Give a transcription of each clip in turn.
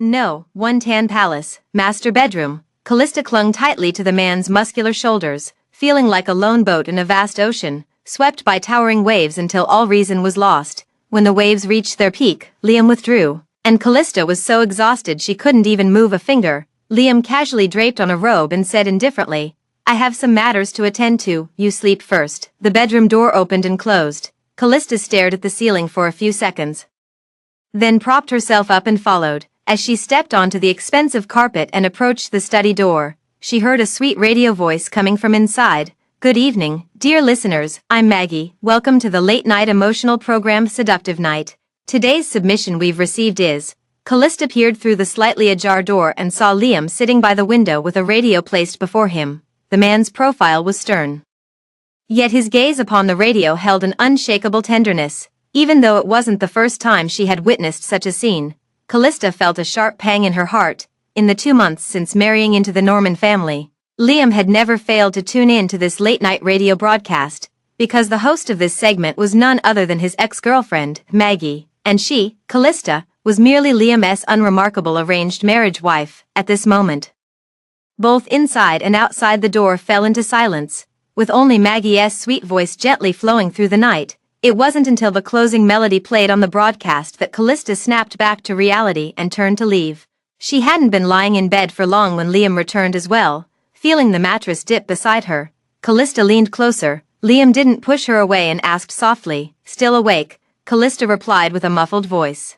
No, one tan palace, master bedroom. Callista clung tightly to the man's muscular shoulders, feeling like a lone boat in a vast ocean, swept by towering waves until all reason was lost. When the waves reached their peak, Liam withdrew, and Callista was so exhausted she couldn't even move a finger. Liam casually draped on a robe and said indifferently, "I have some matters to attend to, you sleep first." The bedroom door opened and closed. Callista stared at the ceiling for a few seconds, then propped herself up and followed. As she stepped onto the expensive carpet and approached the study door, she heard a sweet radio voice coming from inside. "Good evening, dear listeners, I'm Maggie. Welcome to the late-night emotional program Seductive Night. Today's submission we've received is..." Callista peered through the slightly ajar door and saw Liam sitting by the window with a radio placed before him. The man's profile was stern, yet his gaze upon the radio held an unshakable tenderness. Even though it wasn't the first time she had witnessed such a scene, Callista felt a sharp pang in her heart. In the 2 months since marrying into the Norman family, Liam had never failed to tune in to this late-night radio broadcast, because the host of this segment was none other than his ex-girlfriend, Maggie, and she, Callista, was merely Liam's unremarkable arranged marriage wife. At this moment, both inside and outside the door fell into silence, with only Maggie's sweet voice gently flowing through the night. It wasn't until the closing melody played on the broadcast that Callista snapped back to reality and turned to leave. She hadn't been lying in bed for long when Liam returned as well. Feeling the mattress dip beside her, Callista leaned closer. Liam didn't push her away and asked softly, "Still awake?" Callista replied with a muffled voice,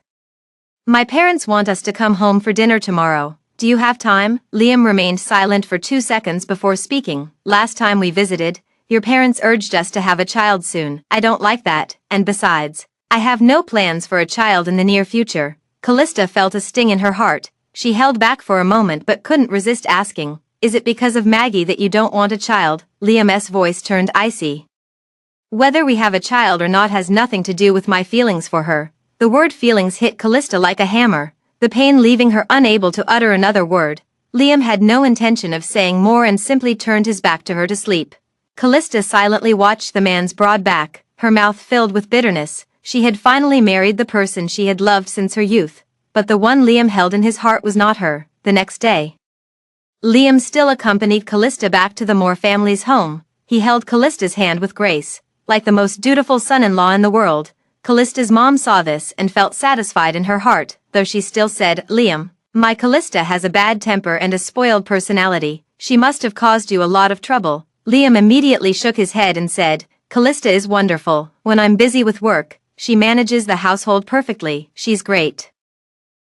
"My parents want us to come home for dinner tomorrow. Do you have time?" Liam remained silent for 2 seconds before speaking. "Last time we visited, your parents urged us to have a child soon. I don't like that, and besides, I have no plans for a child in the near future." Callista felt a sting in her heart. She held back for a moment but couldn't resist asking, "Is it because of Maggie that you don't want a child?" Liam's voice turned icy. "Whether we have a child or not has nothing to do with my feelings for her." The word feelings hit Callista like a hammer, the pain leaving her unable to utter another word. Liam had no intention of saying more and simply turned his back to her to sleep. Callista silently watched the man's broad back, her mouth filled with bitterness. She had finally married the person she had loved since her youth, but the one Liam held in his heart was not her. The next day, Liam still accompanied Callista back to the Moore family's home. He held Callista's hand with grace, like the most dutiful son-in-law in the world. Callista's mom saw this and felt satisfied in her heart, though she still said, "Liam, my Callista has a bad temper and a spoiled personality. She must have caused you a lot of trouble." Liam immediately shook his head and said, "Callista is wonderful. When I'm busy with work, she manages the household perfectly. She's great."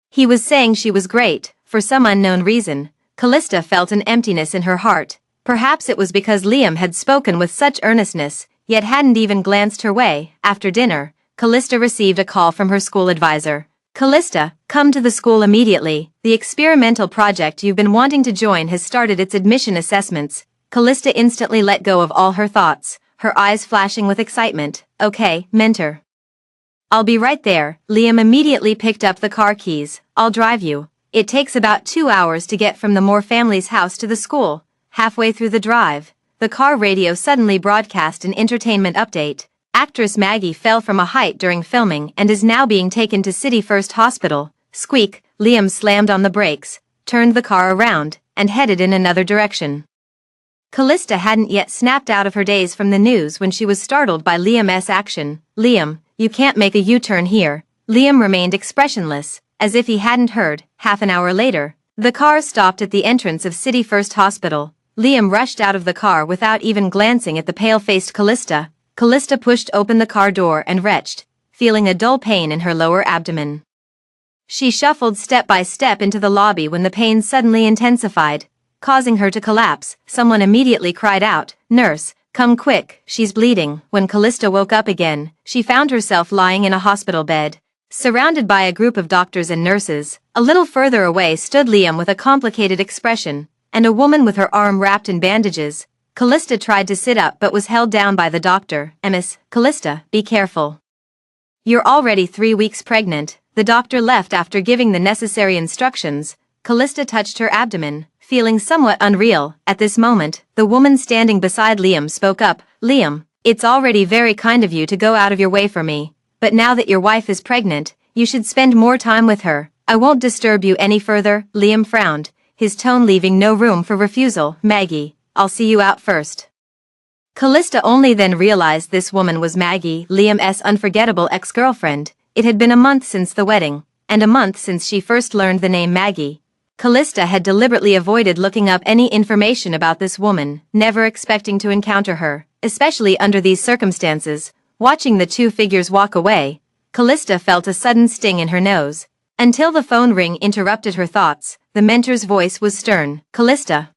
He was saying she was great. For some unknown reason, Callista felt an emptiness in her heart. Perhaps it was because Liam had spoken with such earnestness, yet hadn't even glanced her way. After dinner, Callista received a call from her school advisor. "Callista, come to the school immediately. The experimental project you've been wanting to join has started its admission assessments." Callista instantly let go of all her thoughts, her eyes flashing with excitement. "Okay, mentor. I'll be right there." Liam immediately picked up the car keys. "I'll drive you. It takes about 2 hours to get from the Moore family's house to the school." Halfway through the drive, the car radio suddenly broadcast an entertainment update. Actress Maggie fell from a height during filming and is now being taken to City First Hospital. Squeak, Liam slammed on the brakes, turned the car around, and headed in another direction. Callista hadn't yet snapped out of her daze from the news when she was startled by Liam's action. "Liam, you can't make a U-turn here." Liam remained expressionless, as if he hadn't heard. Half an hour later, the car stopped at the entrance of City First Hospital. Liam rushed out of the car without even glancing at the pale-faced Callista. Callista pushed open the car door and retched, feeling a dull pain in her lower abdomen. She shuffled step by step into the lobby when the pain suddenly intensified, causing her to collapse. Someone immediately cried out, "Nurse, come quick, she's bleeding." When Callista woke up again, she found herself lying in a hospital bed, surrounded by a group of doctors and nurses. A little further away stood Liam with a complicated expression, and a woman with her arm wrapped in bandages. Callista tried to sit up but was held down by the doctor. "Miss Callista, be careful. You're already 3 weeks pregnant." The doctor left after giving the necessary instructions. Callista touched her abdomen, feeling somewhat unreal. At this moment, the woman standing beside Liam spoke up. "Liam, it's already very kind of you to go out of your way for me, but now that your wife is pregnant, you should spend more time with her. I won't disturb you any further, Liam frowned, his tone leaving no room for refusal. Maggie, I'll see you out first. Callista only then realized this woman was Maggie, Liam's unforgettable ex-girlfriend. It had been a month since the wedding, and a month since she first learned the name Maggie. Callista had deliberately avoided looking up any information about this woman, never expecting to encounter her, especially under these circumstances. Watching the two figures walk away, Callista felt a sudden sting in her nose. Until the phone ring interrupted her thoughts, the mentor's voice was stern. Callista.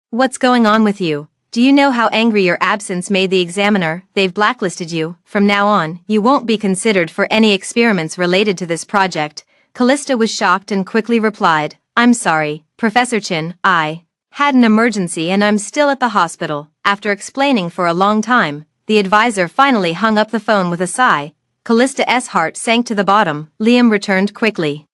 What's going on with you? Do you know how angry your absence made the examiner? They've blacklisted you. From now on, you won't be considered for any experiments related to this project. Callista was shocked and quickly replied, I'm sorry, Professor Chin, I had an emergency and I'm still at the hospital. After explaining for a long time, the advisor finally hung up the phone with a sigh. Callista's heart sank to the bottom. Liam returned quickly.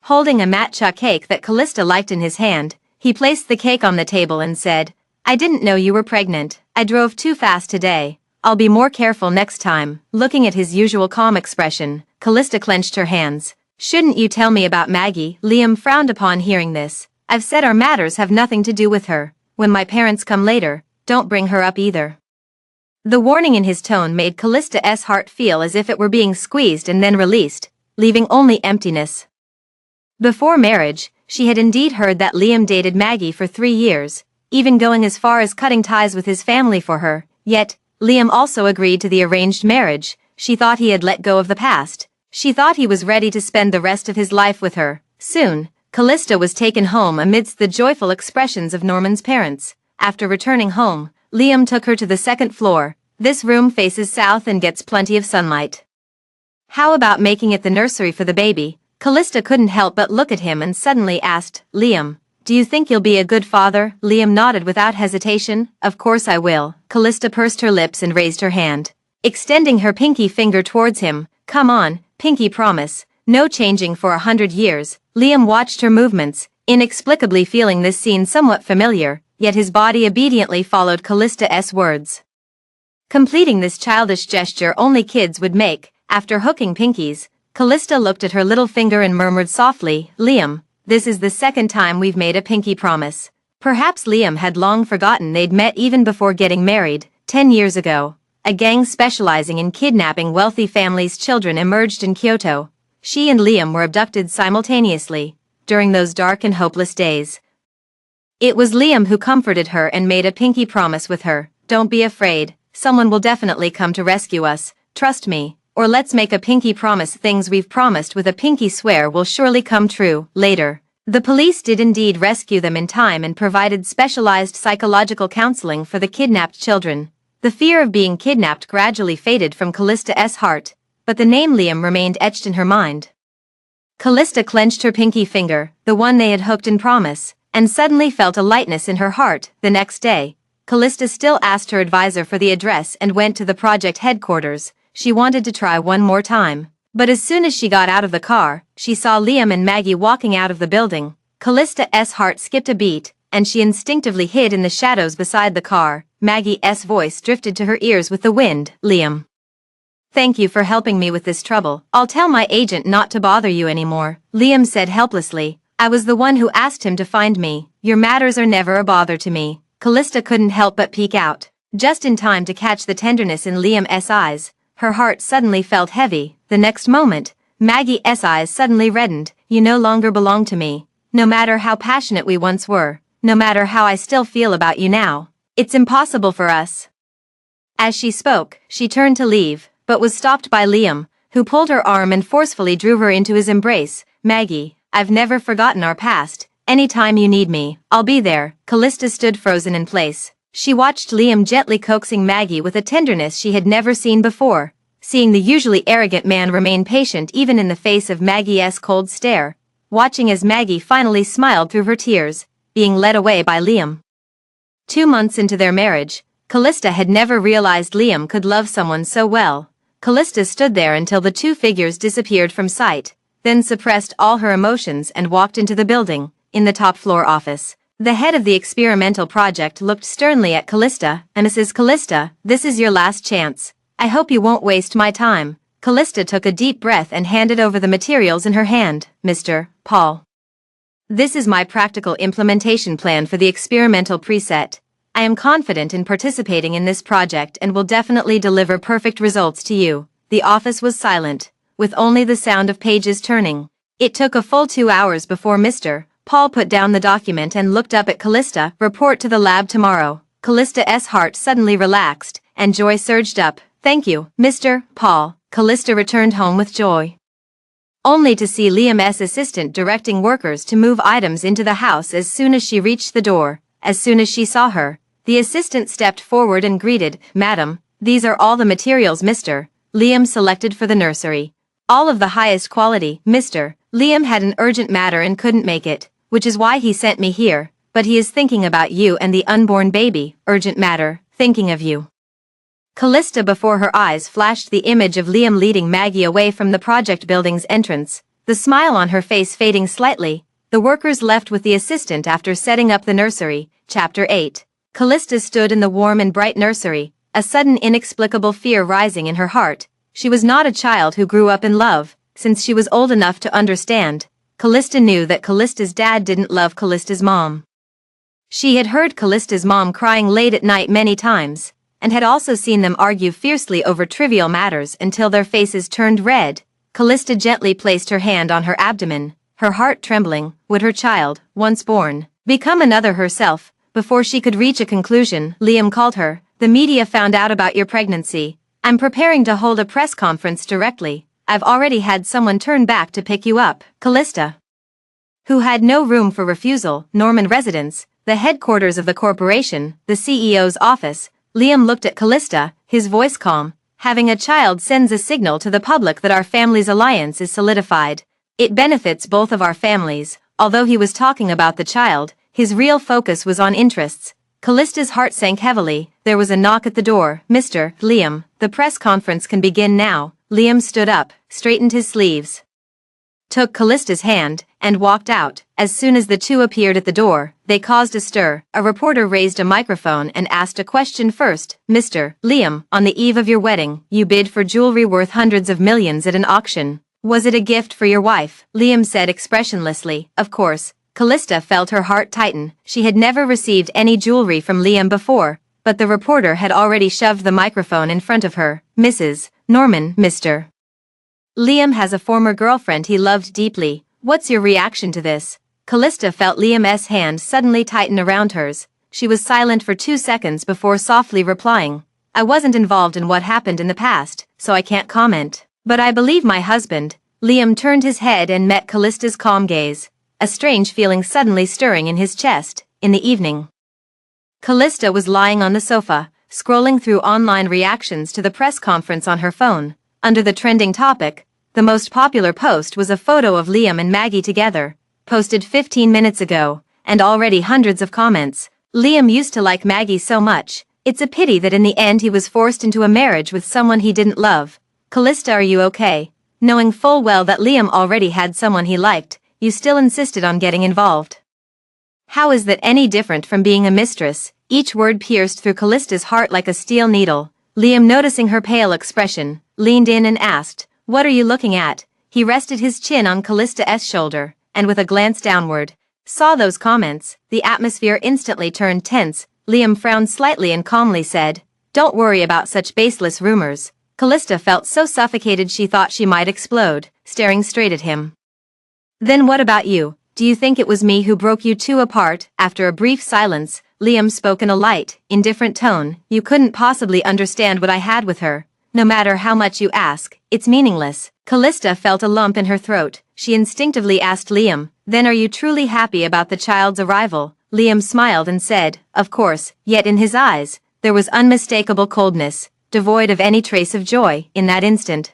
Holding a matcha cake that Callista liked in his hand, he placed the cake on the table and said, I didn't know you were pregnant. I drove too fast today. I'll be more careful next time. Looking at his usual calm expression, Callista clenched her hands. Shouldn't you tell me about Maggie? Liam frowned upon hearing this. I've said our matters have nothing to do with her. When my parents come later, don't bring her up either. The warning in his tone made Callista's heart feel as if it were being squeezed and then released, leaving only emptiness. Before marriage, she had indeed heard that Liam dated Maggie for 3 years, even going as far as cutting ties with his family for her. Yet, Liam also agreed to the arranged marriage. She thought he had let go of the past. She thought he was ready to spend the rest of his life with her. Soon, Callista was taken home amidst the joyful expressions of Norman's parents. After returning home, Liam took her to the second floor. This room faces south and gets plenty of sunlight. How about making it the nursery for the baby? Callista couldn't help but look at him and suddenly asked, Liam, do you think you'll be a good father? Liam nodded without hesitation. Of course I will. Callista pursed her lips and raised her hand, extending her pinky finger towards him. Come on, pinky promise. No changing for 100 years. Liam watched her movements, inexplicably feeling this scene somewhat familiar, yet his body obediently followed Callista's words. Completing this childish gesture only kids would make. After hooking pinkies, Callista looked at her little finger and murmured softly, Liam, this is the second time we've made a pinky promise. Perhaps Liam had long forgotten they'd met even before getting married. 10 years ago, a gang specializing in kidnapping wealthy families' children emerged in Kyoto. She and Liam were abducted simultaneously. During those dark and hopeless days, it was Liam who comforted her and made a pinky promise with her. Don't be afraid, someone will definitely come to rescue us, trust me. Or let's make a pinky promise. Things we've promised with a pinky swear will surely come true. Later, the police did indeed rescue them in time and provided specialized psychological counseling for the kidnapped children. The fear of being kidnapped gradually faded from Callista's heart, but the name Liam remained etched in her mind. Callista clenched her pinky finger, the one they had hooked in promise, and suddenly felt a lightness in her heart. The next day, Callista still asked her advisor for the address and went to the project headquarters. She wanted to try one more time, but as soon as she got out of the car, she saw Liam and Maggie walking out of the building. Callista's heart skipped a beat, and she instinctively hid in the shadows beside the car. Maggie's voice drifted to her ears with the wind. Liam, thank you for helping me with this trouble. I'll tell my agent not to bother you anymore. Liam said helplessly, I was the one who asked him to find me. Your matters are never a bother to me. Callista couldn't help but peek out, just in time to catch the tenderness in Liam's eyes. Her heart suddenly felt heavy. The next moment, Maggie's eyes suddenly reddened. You no longer belong to me. No matter how passionate we once were, no matter how I still feel about you now, it's impossible for us. As she spoke, she turned to leave, but was stopped by Liam, who pulled her arm and forcefully drew her into his embrace. Maggie, I've never forgotten our past. Anytime you need me, I'll be there. Callista stood frozen in place. She watched Liam gently coaxing Maggie with a tenderness she had never seen before. Seeing the usually arrogant man remain patient even in the face of Maggie's cold stare. Watching as Maggie finally smiled through her tears, being led away by Liam. 2 months into their marriage, Callista had never realized Liam could love someone so well. Callista stood there until the two figures disappeared from sight, then suppressed all her emotions and walked into the building. In the top floor office, the head of the experimental project looked sternly at Callista. Mrs. Callista, this is your last chance. I hope you won't waste my time. Callista took a deep breath and handed over the materials in her hand. Mr. Paul. This is my practical implementation plan for the experimental preset. I am confident in participating in this project and will definitely deliver perfect results to you. The office was silent, with only the sound of pages turning. It took a full 2 hours before Mr. Paul put down the document and looked up at Callista. Report to the lab tomorrow. Callista's heart suddenly relaxed, and joy surged up. Thank you, Mr. Paul. Callista returned home with joy, only to see Liam's assistant directing workers to move items into the house as soon as she reached the door. As soon as she saw her, the assistant stepped forward and greeted, Madam, these are all the materials Mr. Liam selected for the nursery. All of the highest quality. Mr. Liam had an urgent matter and couldn't make it, which is why he sent me here, but he is thinking about you and the unborn baby. Urgent matter, thinking of you. Callista, before her eyes flashed the image of Liam leading Maggie away from the project building's entrance, the smile on her face fading slightly. The workers left with the assistant after setting up the nursery. Chapter 8. Callista stood in the warm and bright nursery, a sudden inexplicable fear rising in her heart. She was not a child who grew up in love. Since she was old enough to understand, Callista knew that Callista's dad didn't love Callista's mom. She had heard Callista's mom crying late at night many times, and had also seen them argue fiercely over trivial matters until their faces turned red. Callista gently placed her hand on her abdomen, her heart trembling. Would her child, once born, become another herself? Before she could reach a conclusion, Liam called her. The media found out about your pregnancy. I'm preparing to hold a press conference directly. I've already had someone turn back to pick you up. Callista, who had no room for refusal, Norman residence, the headquarters of the corporation, the CEO's office. Liam looked at Callista, his voice calm. Having a child sends a signal to the public that our family's alliance is solidified. It benefits both of our families. Although he was talking about the child, his real focus was on interests. Callista's heart sank heavily. There was a knock at the door. Mr. Liam, the press conference can begin now. Liam stood up, straightened his sleeves, took Callista's hand, and walked out. As soon as the two appeared at the door, they caused a stir. A reporter raised a microphone and asked a question first. Mr. Liam, on the eve of your wedding, you bid for jewelry worth hundreds of millions at an auction. Was it a gift for your wife? Liam said expressionlessly. Of course. Callista felt her heart tighten. She had never received any jewelry from Liam before, but the reporter had already shoved the microphone in front of her. Mrs. Norman, Mr. Liam has a former girlfriend he loved deeply. What's your reaction to this? Callista felt Liam's hand suddenly tighten around hers. She was silent for 2 seconds before softly replying. I wasn't involved in what happened in the past, so I can't comment. But I believe my husband. Liam turned his head and met Callista's calm gaze, a strange feeling suddenly stirring in his chest. In the evening, Callista was lying on the sofa, scrolling through online reactions to the press conference on her phone. Under the trending topic, the most popular post was a photo of Liam and Maggie together, posted 15 minutes ago, and already hundreds of comments. Liam used to like Maggie so much. It's a pity that in the end he was forced into a marriage with someone he didn't love. Callista, are you okay? Knowing full well that Liam already had someone he liked, you still insisted on getting involved. How is that any different from being a mistress? Each word pierced through Callista's heart like a steel needle. Liam, noticing her pale expression, leaned in and asked, what are you looking at? He rested his chin on Callista's shoulder, and with a glance downward, saw those comments. The atmosphere instantly turned tense. Liam frowned slightly and calmly said, don't worry about such baseless rumors. Callista felt so suffocated she thought she might explode, staring straight at him. Then what about you? Do you think it was me who broke you two apart? After a brief silence, Liam spoke in a light, indifferent tone. You couldn't possibly understand what I had with her. No matter how much you ask, it's meaningless. Callista felt a lump in her throat. She instinctively asked Liam, then are you truly happy about the child's arrival? Liam smiled and said, of course, yet in his eyes, there was unmistakable coldness, devoid of any trace of joy. In that instant,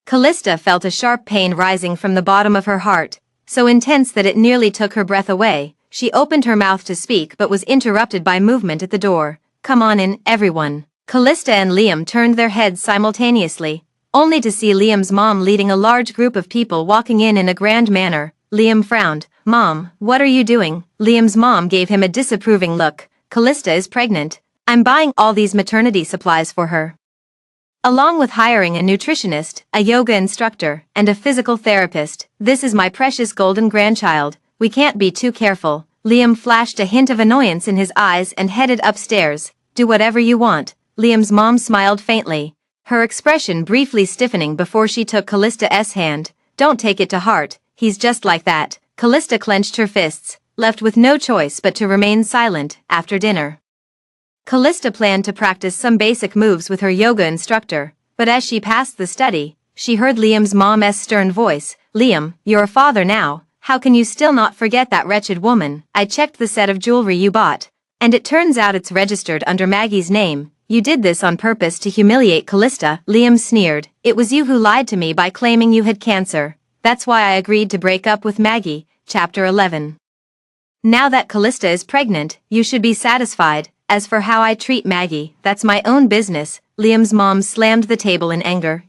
Callista felt a sharp pain rising from the bottom of her heart, so intense that it nearly took her breath away. She opened her mouth to speak but was interrupted by movement at the door. Come on in, everyone. Callista and Liam turned their heads simultaneously, only to see Liam's mom leading a large group of people walking in a grand manner. Liam frowned. Mom, what are you doing? Liam's mom gave him a disapproving look. Callista is pregnant. I'm buying all these maternity supplies for her. Along with hiring a nutritionist, a yoga instructor, and a physical therapist, this is my precious golden grandchild. We can't be too careful. Liam flashed a hint of annoyance in his eyes and headed upstairs. Do whatever you want. Liam's mom smiled faintly, her expression briefly stiffening before she took Callista's hand. Don't take it to heart, he's just like that. Callista clenched her fists, left with no choice but to remain silent. After dinner, Callista planned to practice some basic moves with her yoga instructor, but as she passed the study, she heard Liam's mom's stern voice. Liam, you're a father now, how can you still not forget that wretched woman? I checked the set of jewelry you bought, and it turns out it's registered under Maggie's name. You did this on purpose to humiliate Callista. Liam sneered. It was you who lied to me by claiming you had cancer. That's why I agreed to break up with Maggie. Chapter 11. Now that Callista is pregnant, you should be satisfied. As for how I treat Maggie, that's my own business. Liam's mom slammed the table in anger.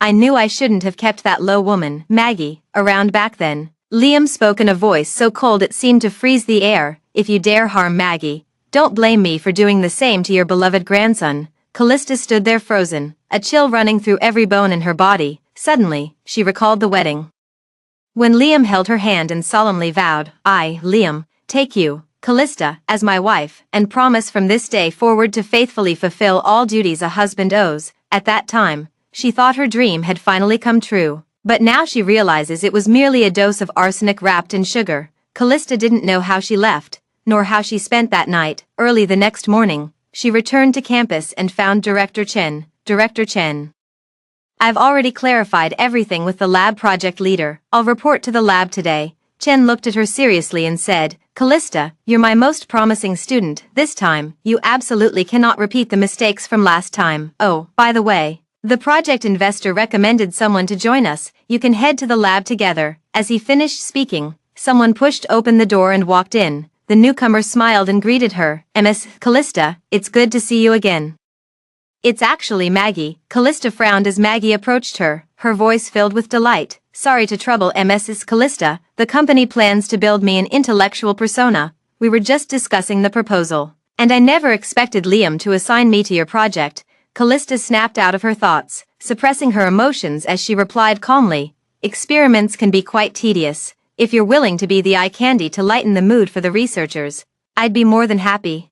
I knew I shouldn't have kept that low woman, Maggie, around back then. Liam spoke in a voice so cold it seemed to freeze the air. If you dare harm Maggie, don't blame me for doing the same to your beloved grandson. Callista stood there frozen, a chill running through every bone in her body. Suddenly, she recalled the wedding, when Liam held her hand and solemnly vowed, I, Liam, take you, Callista, as my wife, and promise from this day forward to faithfully fulfill all duties a husband owes. At that time, she thought her dream had finally come true, but now she realizes it was merely a dose of arsenic wrapped in sugar. Callista didn't know how she left, nor how she spent that night. Early the next morning, she returned to campus and found Director Chen. Director Chen, I've already clarified everything with the lab project leader. I'll report to the lab today. Chen looked at her seriously and said, Callista, you're my most promising student. This time, you absolutely cannot repeat the mistakes from last time. Oh, by the way, the project investor recommended someone to join us. You can head to the lab together. As he finished speaking, someone pushed open the door and walked in. The newcomer smiled and greeted her. Ms. Callista, it's good to see you again. It's actually Maggie. Callista frowned as Maggie approached her, her voice filled with delight. Sorry to trouble Mrs. Callista, the company plans to build me an intellectual persona. We were just discussing the proposal, and I never expected Liam to assign me to your project. Callista snapped out of her thoughts, suppressing her emotions as she replied calmly, experiments can be quite tedious. If you're willing to be the eye candy to lighten the mood for the researchers, I'd be more than happy.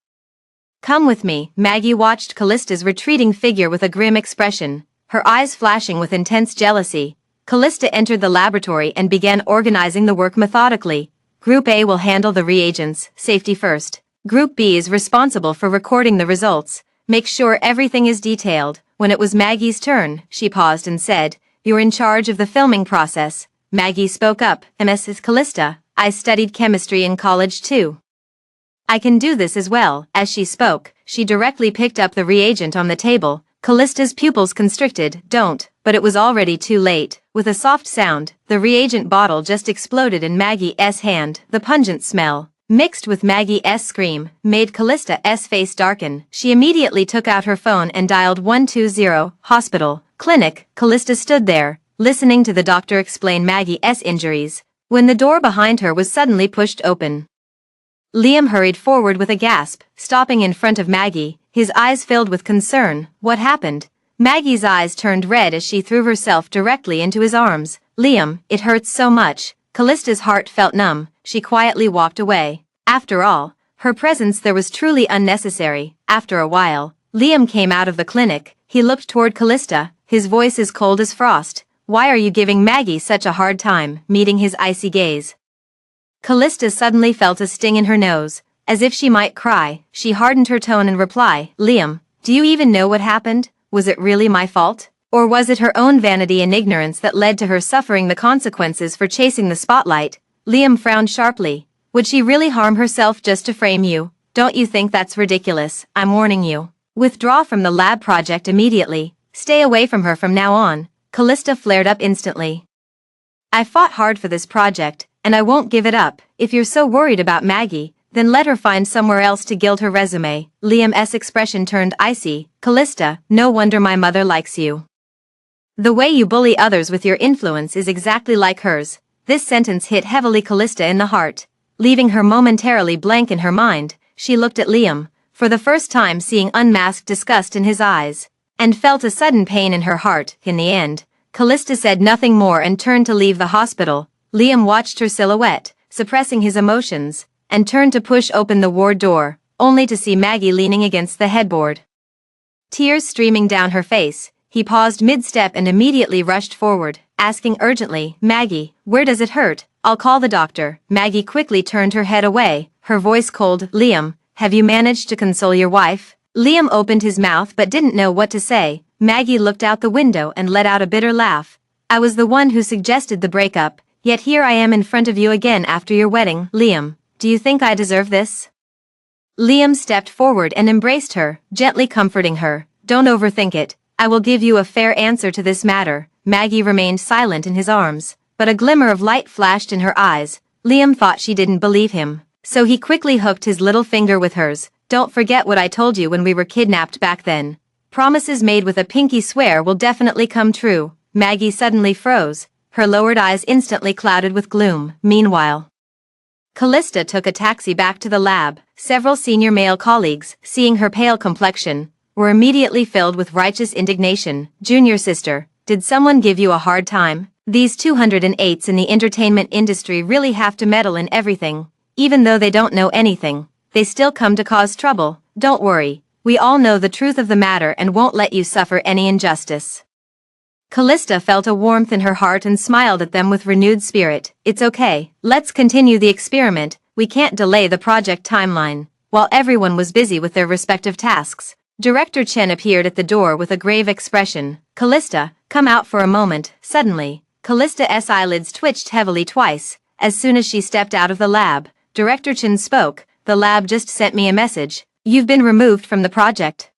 Come with me. Maggie watched Callista's retreating figure with a grim expression, her eyes flashing with intense jealousy. Callista entered the laboratory and began organizing the work methodically. Group A will handle the reagents, safety first. Group B is responsible for recording the results. Make sure everything is detailed. When it was Maggie's turn, she paused and said, You're in charge of the filming process. Maggie spoke up. Mrs. Callista, I studied chemistry in college too. I can do this as well. As she spoke, she directly picked up the reagent on the table. Callista's pupils constricted. Don't, but it was already too late. With a soft sound, the reagent bottle just exploded in Maggie's hand. The pungent smell, mixed with Maggie's scream, made Callista's face darken. She immediately took out her phone and dialed 120, hospital, clinic. Callista stood there, listening to the doctor explain Maggie's injuries, when the door behind her was suddenly pushed open. Liam hurried forward with a gasp, stopping in front of Maggie, his eyes filled with concern. What happened? Maggie's eyes turned red as she threw herself directly into his arms. Liam, it hurts so much. Callista's heart felt numb. She quietly walked away. After all, her presence there was truly unnecessary. After a while, Liam came out of the clinic. He looked toward Callista, his voice as cold as frost. Why are you giving Maggie such a hard time? Meeting his icy gaze, Callista suddenly felt a sting in her nose, as if she might cry. She hardened her tone in reply. Liam, do you even know what happened? Was it really my fault? Or was it her own vanity and ignorance that led to her suffering the consequences for chasing the spotlight? Liam frowned sharply. Would she really harm herself just to frame you? Don't you think that's ridiculous? I'm warning you. Withdraw from the lab project immediately. Stay away from her from now on. Callista flared up instantly. I fought hard for this project, and I won't give it up. If you're so worried about Maggie, then let her find somewhere else to gild her resume. Liam's expression turned icy. Callista, no wonder my mother likes you. The way you bully others with your influence is exactly like hers. This sentence hit heavily Callista in the heart, leaving her momentarily blank in her mind. She looked at Liam, for the first time seeing unmasked disgust in his eyes. and felt a sudden pain in her heart. In the end, Callista said nothing more and turned to leave the hospital. Liam watched her silhouette, suppressing his emotions, and turned to push open the ward door, only to see Maggie leaning against the headboard. Tears streaming down her face, he paused mid-step and immediately rushed forward, asking urgently, "Maggie, where does it hurt? I'll call the doctor." Maggie quickly turned her head away, her voice cold. "Liam, have you managed to console your wife?" Liam opened his mouth but didn't know what to say. Maggie looked out the window and let out a bitter laugh. "I was the one who suggested the breakup, yet here I am in front of you again after your wedding. Liam, do you think I deserve this?" Liam stepped forward and embraced her, gently comforting her. "Don't overthink it. I will give you a fair answer to this matter." Maggie remained silent in his arms, but a glimmer of light flashed in her eyes. Liam thought she didn't believe him, so he quickly hooked his little finger with hers. "Don't forget what I told you when we were kidnapped back then. Promises made with a pinky swear will definitely come true." Maggie suddenly froze, her lowered eyes instantly clouded with gloom. Meanwhile, Callista took a taxi back to the lab. Several senior male colleagues, seeing her pale complexion, were immediately filled with righteous indignation. "Junior sister, did someone give you a hard time? These 208s in the entertainment industry really have to meddle in everything. Even though they don't know anything, they still come to cause trouble. Don't worry, we all know the truth of the matter and won't let you suffer any injustice." Callista felt a warmth in her heart and smiled at them with renewed spirit. "It's okay, let's continue the experiment. We can't delay the project timeline." While everyone was busy with their respective tasks, Director Chen appeared at the door with a grave expression. "Callista, come out for a moment." Suddenly, Callista's eyelids twitched heavily twice. As soon as she stepped out of the lab, Director Chen spoke. "The lab just sent me a message. You've been removed from the project."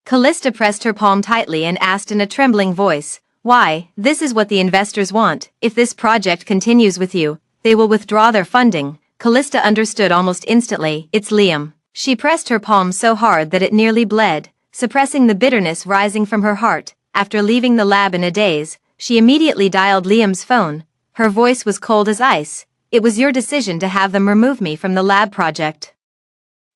Callista pressed her palm tightly and asked in a trembling voice, "Why? This is what the investors want. If this project continues with you, they will withdraw their funding." Callista understood almost instantly. "It's Liam." She pressed her palm so hard that it nearly bled, suppressing the bitterness rising from her heart. After leaving the lab in a daze, she immediately dialed Liam's phone. Her voice was cold as ice. "It was your decision to have them remove me from the lab project."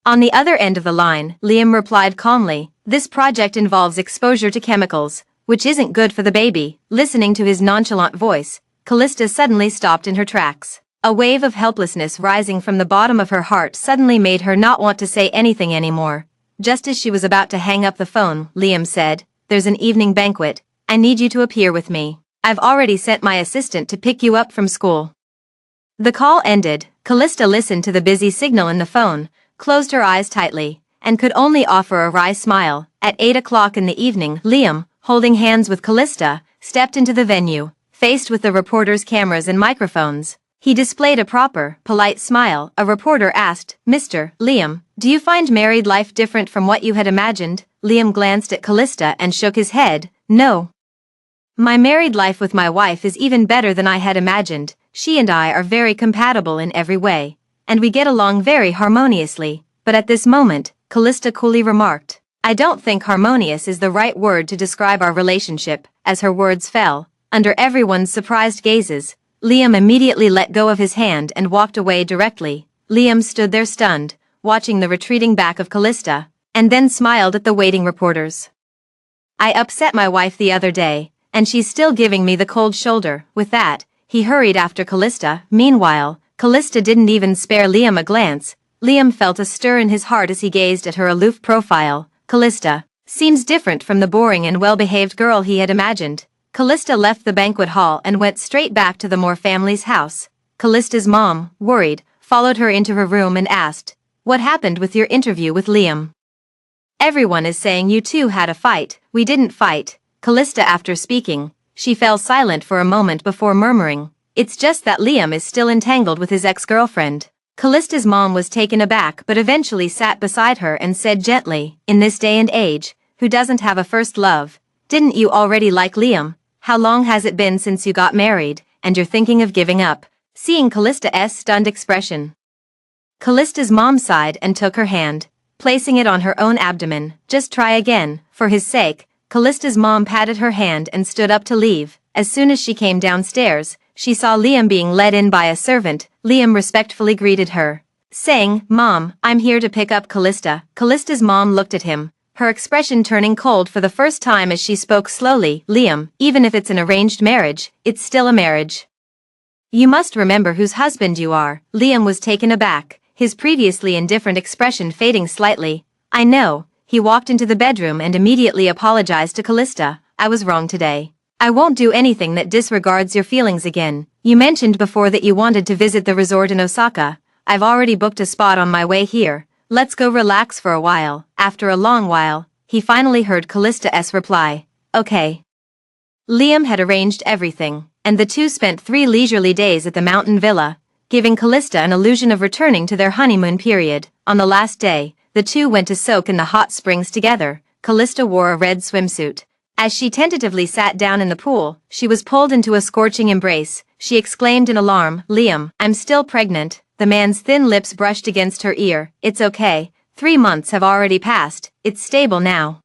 On the other end of the line, Liam replied calmly, "This project involves exposure to chemicals, which isn't good for the baby." Listening to his nonchalant voice, Callista suddenly stopped in her tracks. A wave of helplessness rising from the bottom of her heart suddenly made her not want to say anything anymore. Just as she was about to hang up the phone, Liam said, "There's an evening banquet. I need you to appear with me. I've already sent my assistant to pick you up from school." The call ended. Callista listened to the busy signal in the phone, closed her eyes tightly, and could only offer a wry smile. At 8 o'clock in the evening, Liam, holding hands with Callista, stepped into the venue. Faced with the reporters' cameras and microphones, he displayed a proper, polite smile. A reporter asked, "Mr. Liam, do you find married life different from what you had imagined?" Liam glanced at Callista and shook his head. "No. My married life with my wife is even better than I had imagined. She and I are very compatible in every way, and we get along very harmoniously. But at this moment," Callista coolly remarked, "I don't think harmonious is the right word to describe our relationship." As her words fell, under everyone's surprised gazes, Liam immediately let go of his hand and walked away directly. Liam stood there stunned, watching the retreating back of Callista, and then smiled at the waiting reporters. "I upset my wife the other day, and she's still giving me the cold shoulder." With that, he hurried after Callista. Meanwhile, Callista didn't even spare Liam a glance. Liam felt a stir in his heart as he gazed at her aloof profile. Callista seems different from the boring and well-behaved girl he had imagined. Callista left the banquet hall and went straight back to the Moore family's house. Callista's mom, worried, followed her into her room and asked, "What happened with your interview with Liam? Everyone is saying you two had a fight." "We didn't fight." Callista, after speaking, she fell silent for a moment before murmuring, "It's just that Liam is still entangled with his ex-girlfriend." Callista's mom was taken aback but eventually sat beside her and said gently, "In this day and age, who doesn't have a first love? Didn't you already like Liam? How long has it been since you got married, and you're thinking of giving up?" Seeing Callista's stunned expression, Callista's mom sighed and took her hand, placing it on her own abdomen. "Just try again, for his sake." Callista's mom patted her hand and stood up to leave. As soon as she came downstairs, she saw Liam being led in by a servant. Liam respectfully greeted her, saying, "Mom, I'm here to pick up Callista." Callista's mom looked at him, her expression turning cold for the first time as she spoke slowly. Liam, even if it's an arranged marriage, it's still a marriage. You must remember whose husband you are. Liam was taken aback, his previously indifferent expression fading slightly. I know. He walked into the bedroom and immediately apologized to Callista. I was wrong today. I won't do anything that disregards your feelings again. You mentioned before that you wanted to visit the resort in Osaka. I've already booked a spot on my way here. Let's go relax for a while. After a long while, he finally heard Callista's reply. Okay. Liam had arranged everything, and the two spent 3 leisurely days at the mountain villa, giving Callista an illusion of returning to their honeymoon period. On the last day, the two went to soak in the hot springs together. Callista wore a red swimsuit. As she tentatively sat down in the pool, she was pulled into a scorching embrace. She exclaimed in alarm, Liam, I'm still pregnant. The man's thin lips brushed against her ear. It's okay. 3 months have already passed. It's stable now.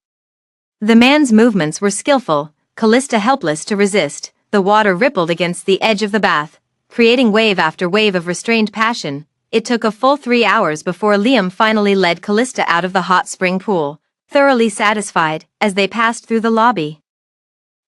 The man's movements were skillful, Callista helpless to resist. The water rippled against the edge of the bath, creating wave after wave of restrained passion. It took a full 3 hours before Liam finally led Callista out of the hot spring pool, thoroughly satisfied, as they passed through the lobby.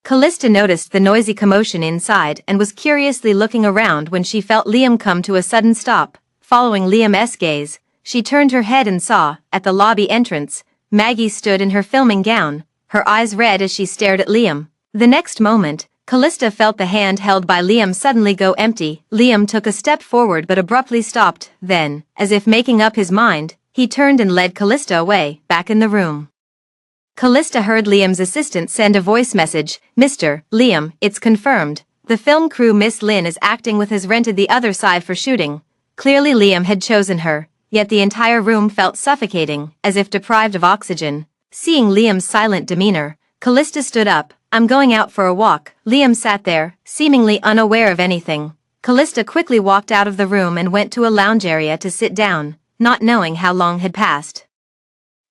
Callista noticed the noisy commotion inside and was curiously looking around when she felt Liam come to a sudden stop. Following Liam's gaze, she turned her head and saw, at the lobby entrance, Maggie stood in her filming gown, her eyes red as she stared at Liam. The next moment, Callista felt the hand held by Liam suddenly go empty. Liam took a step forward but abruptly stopped. Then, as if making up his mind, he turned and led Callista away, back in the room. Callista heard Liam's assistant send a voice message. Mr. Liam, it's confirmed. The film crew Miss Lynn is acting with has rented the other side for shooting. Clearly Liam had chosen her, yet the entire room felt suffocating, as if deprived of oxygen. Seeing Liam's silent demeanor, Callista stood up. I'm going out for a walk. Liam sat there, seemingly unaware of anything. Callista quickly walked out of the room and went to a lounge area to sit down, not knowing how long had passed.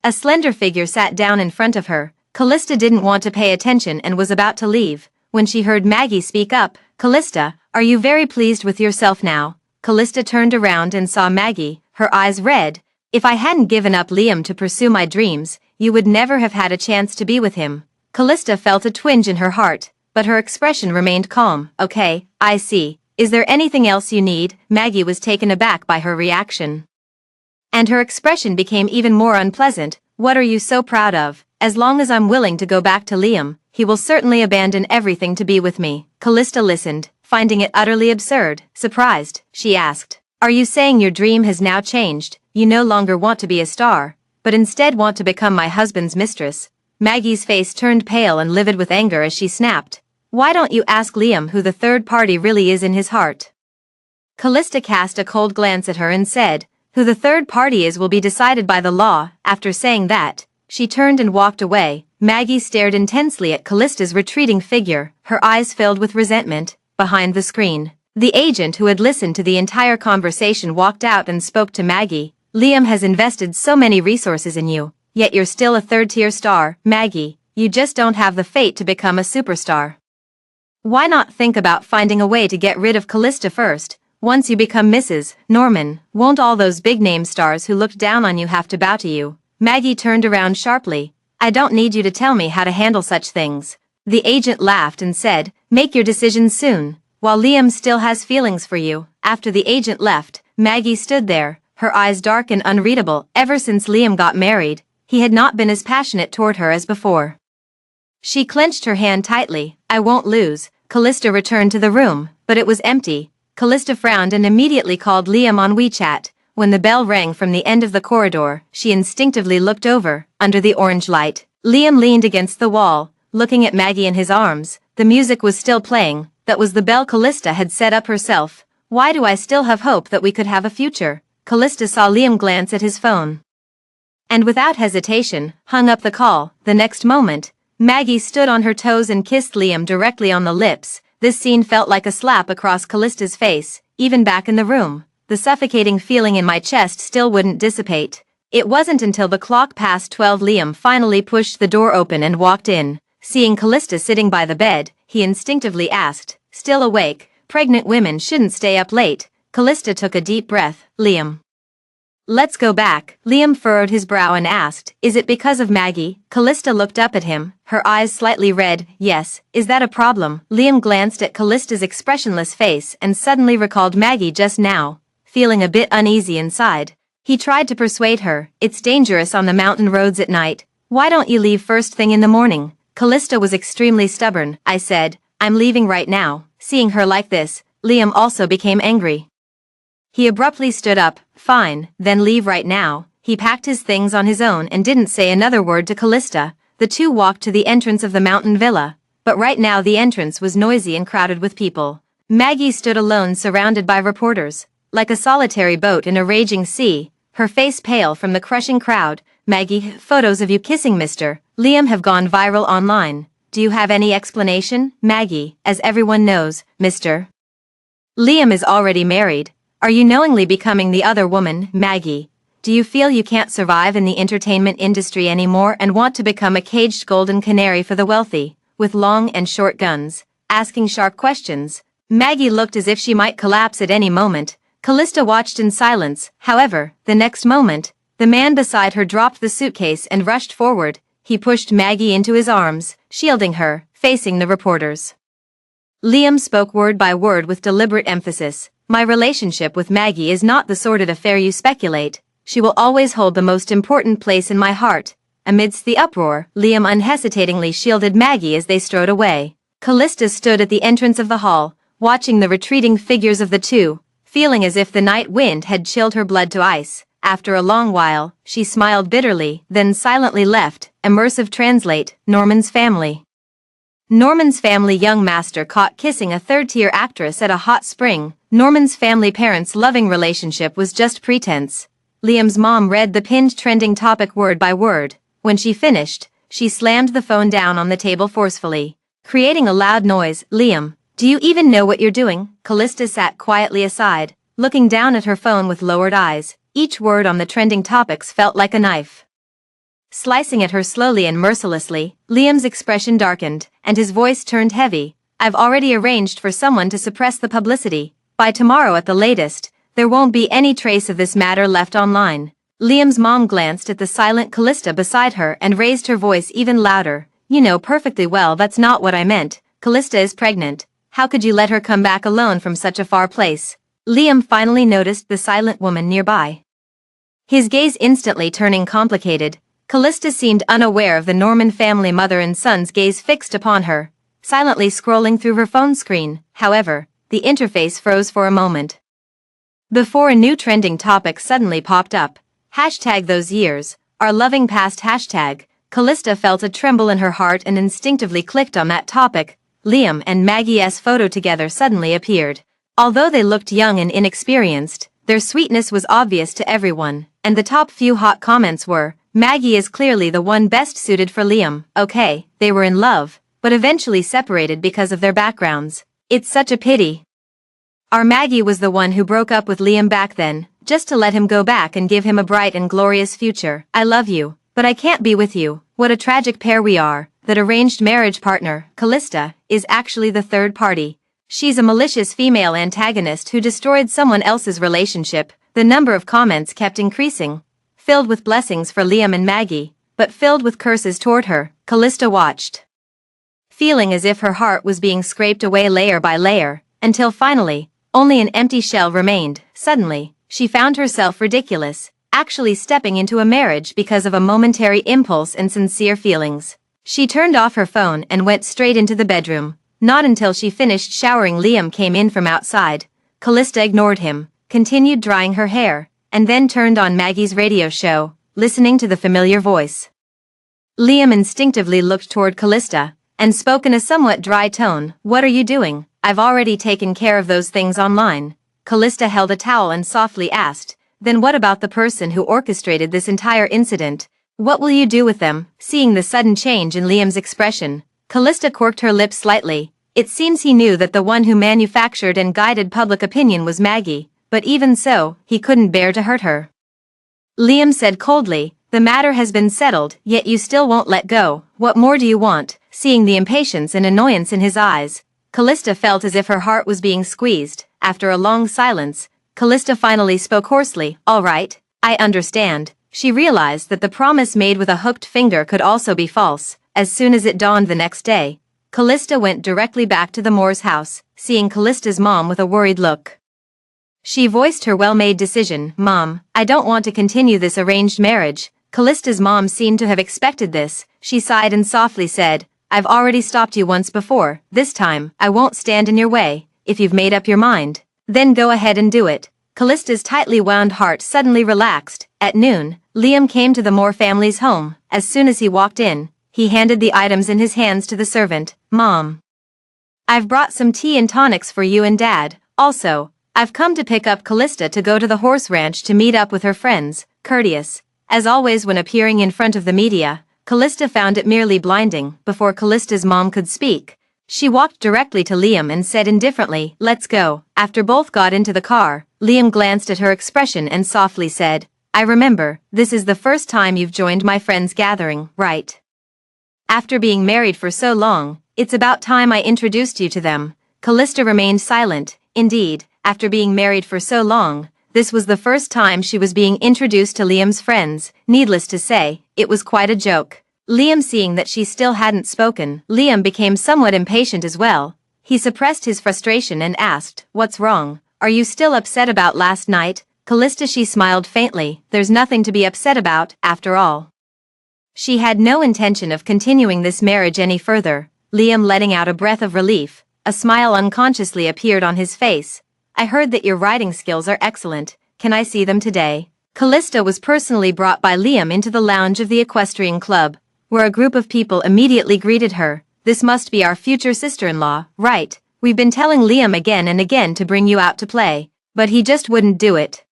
A slender figure sat down in front of her. Callista didn't want to pay attention and was about to leave, when she heard Maggie speak up. Callista, are you very pleased with yourself now? Callista turned around and saw Maggie, her eyes red. If I hadn't given up Liam to pursue my dreams, you would never have had a chance to be with him. Callista felt a twinge in her heart, but her expression remained calm. Okay, I see. Is there anything else you need? Maggie was taken aback by her reaction. And her expression became even more unpleasant. What are you so proud of? As long as I'm willing to go back to Liam, he will certainly abandon everything to be with me. Callista listened, finding it utterly absurd. Surprised, she asked, are you saying your dream has now changed? You no longer want to be a star, but instead want to become my husband's mistress? Maggie's face turned pale and livid with anger as she snapped. Why don't you ask Liam who the third party really is in his heart? Callista cast a cold glance at her and said, who the third party is will be decided by the law. After saying that, she turned and walked away. Maggie stared intensely at Callista's retreating figure, her eyes filled with resentment. Behind the screen, the agent who had listened to the entire conversation walked out and spoke to Maggie. Liam has invested so many resources in you. Yet you're still a third-tier star. Maggie, you just don't have the fate to become a superstar. Why not think about finding a way to get rid of Callista first? Once you become Mrs. Norman, won't all those big-name stars who looked down on you have to bow to you? Maggie turned around sharply. I don't need you to tell me how to handle such things. The agent laughed and said, make your decisions soon, while Liam still has feelings for you. After the agent left, Maggie stood there, her eyes dark and unreadable. Ever since Liam got married, he had not been as passionate toward her as before. She clenched her hand tightly. I won't lose. Callista returned to the room, but it was empty. Callista frowned and immediately called Liam on WeChat. When the bell rang from the end of the corridor, she instinctively looked over. Under the orange light, Liam leaned against the wall, looking at Maggie in his arms. The music was still playing. That was the bell Callista had set up herself. Why do I still have hope that we could have a future? Callista saw Liam glance at his phone, and without hesitation, hung up the call. The next moment, Maggie stood on her toes and kissed Liam directly on the lips. This scene felt like a slap across Callista's face. Even back in the room, the suffocating feeling in my chest still wouldn't dissipate. It wasn't until the clock passed 12 Liam finally pushed the door open and walked in. Seeing Callista sitting by the bed, he instinctively asked, still awake? Pregnant women shouldn't stay up late. Callista took a deep breath. Liam. Let's go back. Liam furrowed his brow and asked, is it because of Maggie? Callista looked up at him, her eyes slightly red. Yes, is that a problem? Liam glanced at Callista's expressionless face and suddenly recalled Maggie just now, feeling a bit uneasy inside. He tried to persuade her, it's dangerous on the mountain roads at night. Why don't you leave first thing in the morning? Callista was extremely stubborn. I said, I'm leaving right now. Seeing her like this, Liam also became angry. He abruptly stood up. Fine, then leave right now. He packed his things on his own and didn't say another word to Callista. The two walked to the entrance of the mountain villa, but right now the entrance was noisy and crowded with people. Maggie stood alone surrounded by reporters, like a solitary boat in a raging sea, her face pale from the crushing crowd. Maggie, photos of you kissing Mr. Liam have gone viral online. Do you have any explanation? Maggie, as everyone knows, Mr. Liam is already married. Are you knowingly becoming the other woman? Maggie, do you feel you can't survive in the entertainment industry anymore and want to become a caged golden canary for the wealthy, with long and short guns, asking sharp questions? Maggie looked as if she might collapse at any moment. Callista watched in silence. However, the next moment, the man beside her dropped the suitcase and rushed forward. He pushed Maggie into his arms, shielding her, facing the reporters. Liam spoke word by word with deliberate emphasis. My relationship with Maggie is not the sordid affair you speculate. She will always hold the most important place in my heart. Amidst the uproar, Liam unhesitatingly shielded Maggie as they strode away. Callista stood at the entrance of the hall, watching the retreating figures of the two, feeling as if the night wind had chilled her blood to ice. After a long while, she smiled bitterly, then silently left. Immersive translate, Norman's family. Norman's family young master caught kissing a third-tier actress at a hot spring. Norman's family parents' loving relationship was just pretense. Liam's mom read the pinned trending topic word by word. When she finished, she slammed the phone down on the table forcefully, creating a loud noise. Liam, do you even know what you're doing? Callista sat quietly aside, looking down at her phone with lowered eyes. Each word on the trending topics felt like a knife, slicing at her slowly and mercilessly. Liam's expression darkened, and his voice turned heavy. I've already arranged for someone to suppress the publicity. By tomorrow at the latest, there won't be any trace of this matter left online. Liam's mom glanced at the silent Callista beside her and raised her voice even louder. You know perfectly well that's not what I meant. Callista is pregnant. How could you let her come back alone from such a far place? Liam finally noticed the silent woman nearby, his gaze instantly turning complicated. Callista seemed unaware of the Norman family mother and son's gaze fixed upon her, silently scrolling through her phone screen. However, the interface froze for a moment before a new trending topic suddenly popped up. Hashtag those years, our loving past hashtag. Callista felt a tremble in her heart and instinctively clicked on that topic. Liam and Maggie's photo together suddenly appeared. Although they looked young and inexperienced, their sweetness was obvious to everyone, and the top few hot comments were, Maggie is clearly the one best suited for Liam. Okay, they were in love, but eventually separated because of their backgrounds. It's such a pity. Our Maggie was the one who broke up with Liam back then, just to let him go back and give him a bright and glorious future. I love you, but I can't be with you. What a tragic pair we are. That arranged marriage partner, Callista, is actually the third party. She's a malicious female antagonist who destroyed someone else's relationship. The number of comments kept increasing, filled with blessings for Liam and Maggie, but filled with curses toward her. Callista watched, feeling as if her heart was being scraped away layer by layer, until finally, only an empty shell remained. Suddenly, she found herself ridiculous, actually stepping into a marriage because of a momentary impulse and sincere feelings. She turned off her phone and went straight into the bedroom. Not until she finished showering Liam came in from outside. Callista ignored him, continued drying her hair, and then turned on Maggie's radio show, listening to the familiar voice. Liam instinctively looked toward Callista, and spoke in a somewhat dry tone. What are you doing? I've already taken care of those things online. Callista held a towel and softly asked, then what about the person who orchestrated this entire incident? What will you do with them? Seeing the sudden change in Liam's expression, Callista quirked her lips slightly. It seems he knew that the one who manufactured and guided public opinion was Maggie, but even so, he couldn't bear to hurt her. Liam said coldly, the matter has been settled, yet you still won't let go. What more do you want? Seeing the impatience and annoyance in his eyes, Callista felt as if her heart was being squeezed. After a long silence, Callista finally spoke hoarsely, all right, I understand. She realized that the promise made with a hooked finger could also be false. As soon as it dawned the next day, Callista went directly back to the Moore's house, seeing Callista's mom with a worried look. She voiced her well-made decision. Mom, I don't want to continue this arranged marriage. Callista's mom seemed to have expected this. She sighed and softly said, I've already stopped you once before. This time, I won't stand in your way. If you've made up your mind, then go ahead and do it. Callista's tightly wound heart suddenly relaxed. At noon, Liam came to the Moore family's home. As soon as he walked in, he handed the items in his hands to the servant. Mom, I've brought some tea and tonics for you and Dad. Also, I've come to pick up Callista to go to the horse ranch to meet up with her friends. Courteous. As always when appearing in front of the media, Callista found it merely blinding. Before Callista's mom could speak, she walked directly to Liam and said indifferently, let's go. After both got into the car, Liam glanced at her expression and softly said, I remember, this is the first time you've joined my friend's gathering, right? After being married for so long, it's about time I introduced you to them. Callista remained silent. Indeed, after being married for so long, this was the first time she was being introduced to Liam's friends. Needless to say, it was quite a joke. Liam seeing that she still hadn't spoken, Liam became somewhat impatient as well. He suppressed his frustration and asked, what's wrong? Are you still upset about last night? Callista, she smiled faintly. There's nothing to be upset about, after all. She had no intention of continuing this marriage any further. Liam letting out a breath of relief. A smile unconsciously appeared on his face. I heard that your riding skills are excellent. Can I see them today? Callista was personally brought by Liam into the lounge of the equestrian club, where a group of people immediately greeted her. This must be our future sister-in-law, right? We've been telling Liam again and again to bring you out to play, but he just wouldn't do it.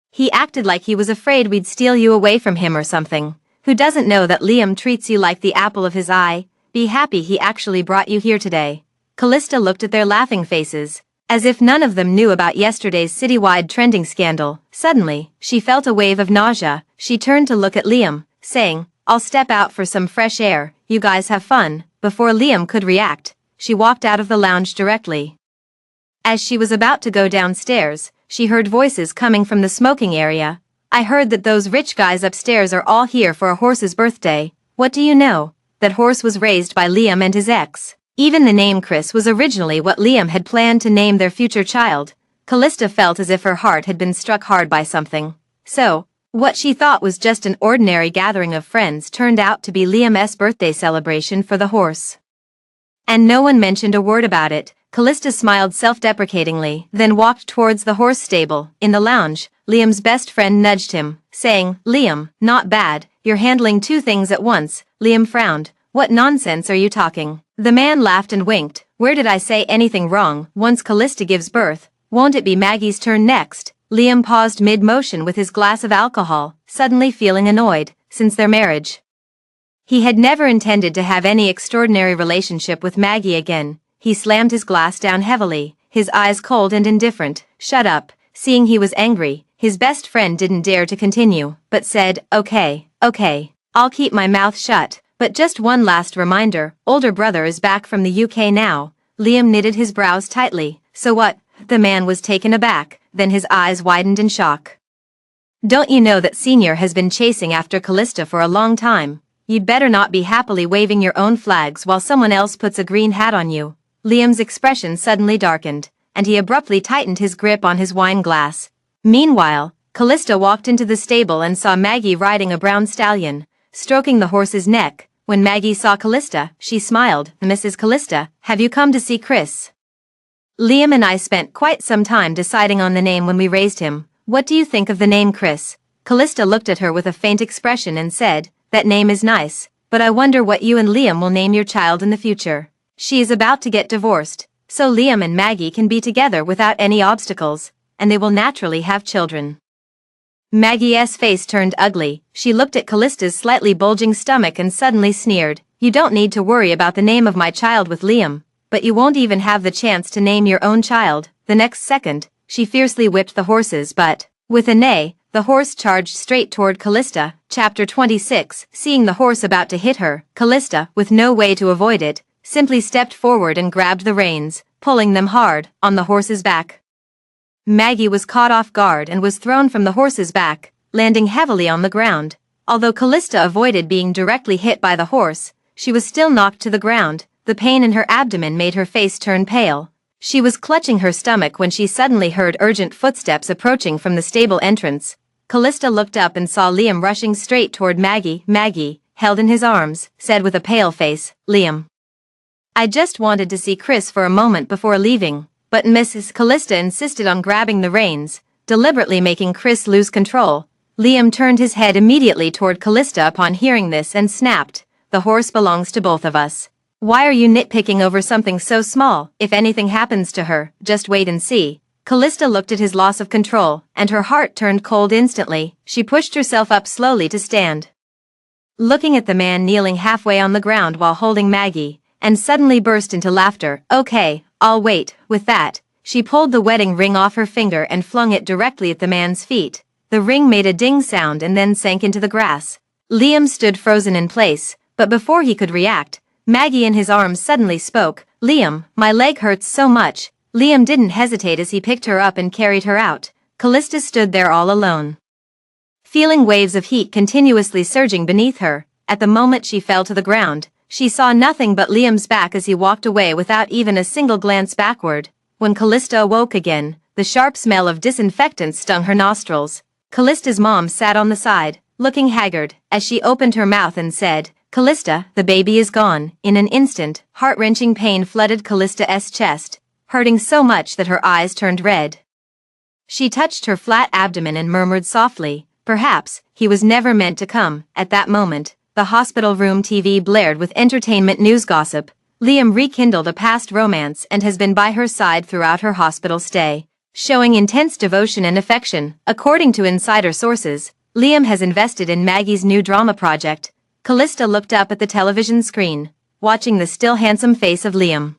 He acted like he was afraid we'd steal you away from him or something. Who doesn't know that Liam treats you like the apple of his eye? Be happy he actually brought you here today. Callista looked at their laughing faces, as if none of them knew about yesterday's citywide trending scandal. Suddenly, she felt a wave of nausea. She turned to look at Liam, saying, I'll step out for some fresh air. You guys have fun. Before Liam could react, she walked out of the lounge directly. As she was about to go downstairs, she heard voices coming from the smoking area. I heard that those rich guys upstairs are all here for a horse's birthday. What do you know? That horse was raised by Liam and his ex. Even the name Chris was originally what Liam had planned to name their future child. Callista felt as if her heart had been struck hard by something. So, what she thought was just an ordinary gathering of friends turned out to be Liam's birthday celebration for the horse. And no one mentioned a word about it. Callista smiled self-deprecatingly, then walked towards the horse stable. In the lounge, Liam's best friend nudged him, saying, Liam, not bad, you're handling two things at once. Liam frowned. What nonsense are you talking? The man laughed and winked. Where did I say anything wrong? Once Callista gives birth, won't it be Maggie's turn next? Liam paused mid-motion with his glass of alcohol, suddenly feeling annoyed. Since their marriage, he had never intended to have any extraordinary relationship with Maggie again. He slammed his glass down heavily, his eyes cold and indifferent. Shut up. Seeing he was angry, his best friend didn't dare to continue, but said, okay, I'll keep my mouth shut. But just one last reminder, older brother is back from the UK now. Liam knitted his brows tightly. So what? The man was taken aback, then his eyes widened in shock. Don't you know that Senior has been chasing after Callista for a long time? You'd better not be happily waving your own flags while someone else puts a green hat on you. Liam's expression suddenly darkened, and he abruptly tightened his grip on his wine glass. Meanwhile, Callista walked into the stable and saw Maggie riding a brown stallion, stroking the horse's neck. When Maggie saw Callista, she smiled. Mrs. Callista, have you come to see Chris? Liam and I spent quite some time deciding on the name when we raised him. What do you think of the name Chris? Callista looked at her with a faint expression and said, that name is nice, but I wonder what you and Liam will name your child in the future. She is about to get divorced, so Liam and Maggie can be together without any obstacles, and they will naturally have children. Maggie's face turned ugly. She looked at Callista's slightly bulging stomach and suddenly sneered. You don't need to worry about the name of my child with Liam, but you won't even have the chance to name your own child. The next second, she fiercely whipped the horses but, with a neigh, the horse charged straight toward Callista. Chapter 26. Seeing the horse about to hit her, Callista, with no way to avoid it, simply stepped forward and grabbed the reins, pulling them hard, on the horse's back. Maggie was caught off guard and was thrown from the horse's back. landing heavily on the ground. Although Callista avoided being directly hit by the horse, she was still knocked to the ground. The pain in her abdomen made her face turn pale. She was clutching her stomach when she suddenly heard urgent footsteps approaching from the stable entrance. Callista looked up and saw Liam rushing straight toward Maggie. Maggie, held in his arms, said with a pale face, "Liam. I just wanted to see Chris for a moment before leaving," but Mrs. Callista insisted on grabbing the reins, deliberately making Chris lose control. Liam turned his head immediately toward Callista upon hearing this and snapped, "The horse belongs to both of us. Why are you nitpicking over something so small? If anything happens to her, just wait and see." Callista looked at his loss of control, and her heart turned cold instantly. She pushed herself up slowly to stand, looking at the man kneeling halfway on the ground while holding Maggie, and suddenly burst into laughter. "Okay, I'll wait." With that, she pulled the wedding ring off her finger and flung it directly at the man's feet. The ring made a ding sound and then sank into the grass. Liam stood frozen in place, but before he could react, Maggie in his arms suddenly spoke. "Liam, my leg hurts so much." Liam didn't hesitate as he picked her up and carried her out. Callista stood there all alone, feeling waves of heat continuously surging beneath her. At the moment she fell to the ground, she saw nothing but Liam's back as he walked away without even a single glance backward. When Callista awoke again, the sharp smell of disinfectant stung her nostrils. Callista's mom sat on the side, looking haggard, as she opened her mouth and said, "Callista, the baby is gone." In an instant, heart-wrenching pain flooded Callista's chest, hurting so much that her eyes turned red. She touched her flat abdomen and murmured softly, "Perhaps he was never meant to come." At that moment, the hospital room TV blared with entertainment news gossip. Liam rekindled a past romance and has been by her side throughout her hospital stay, showing intense devotion and affection. According to insider sources, Liam has invested in Maggie's new drama project. Callista looked up at the television screen, watching the still handsome face of Liam,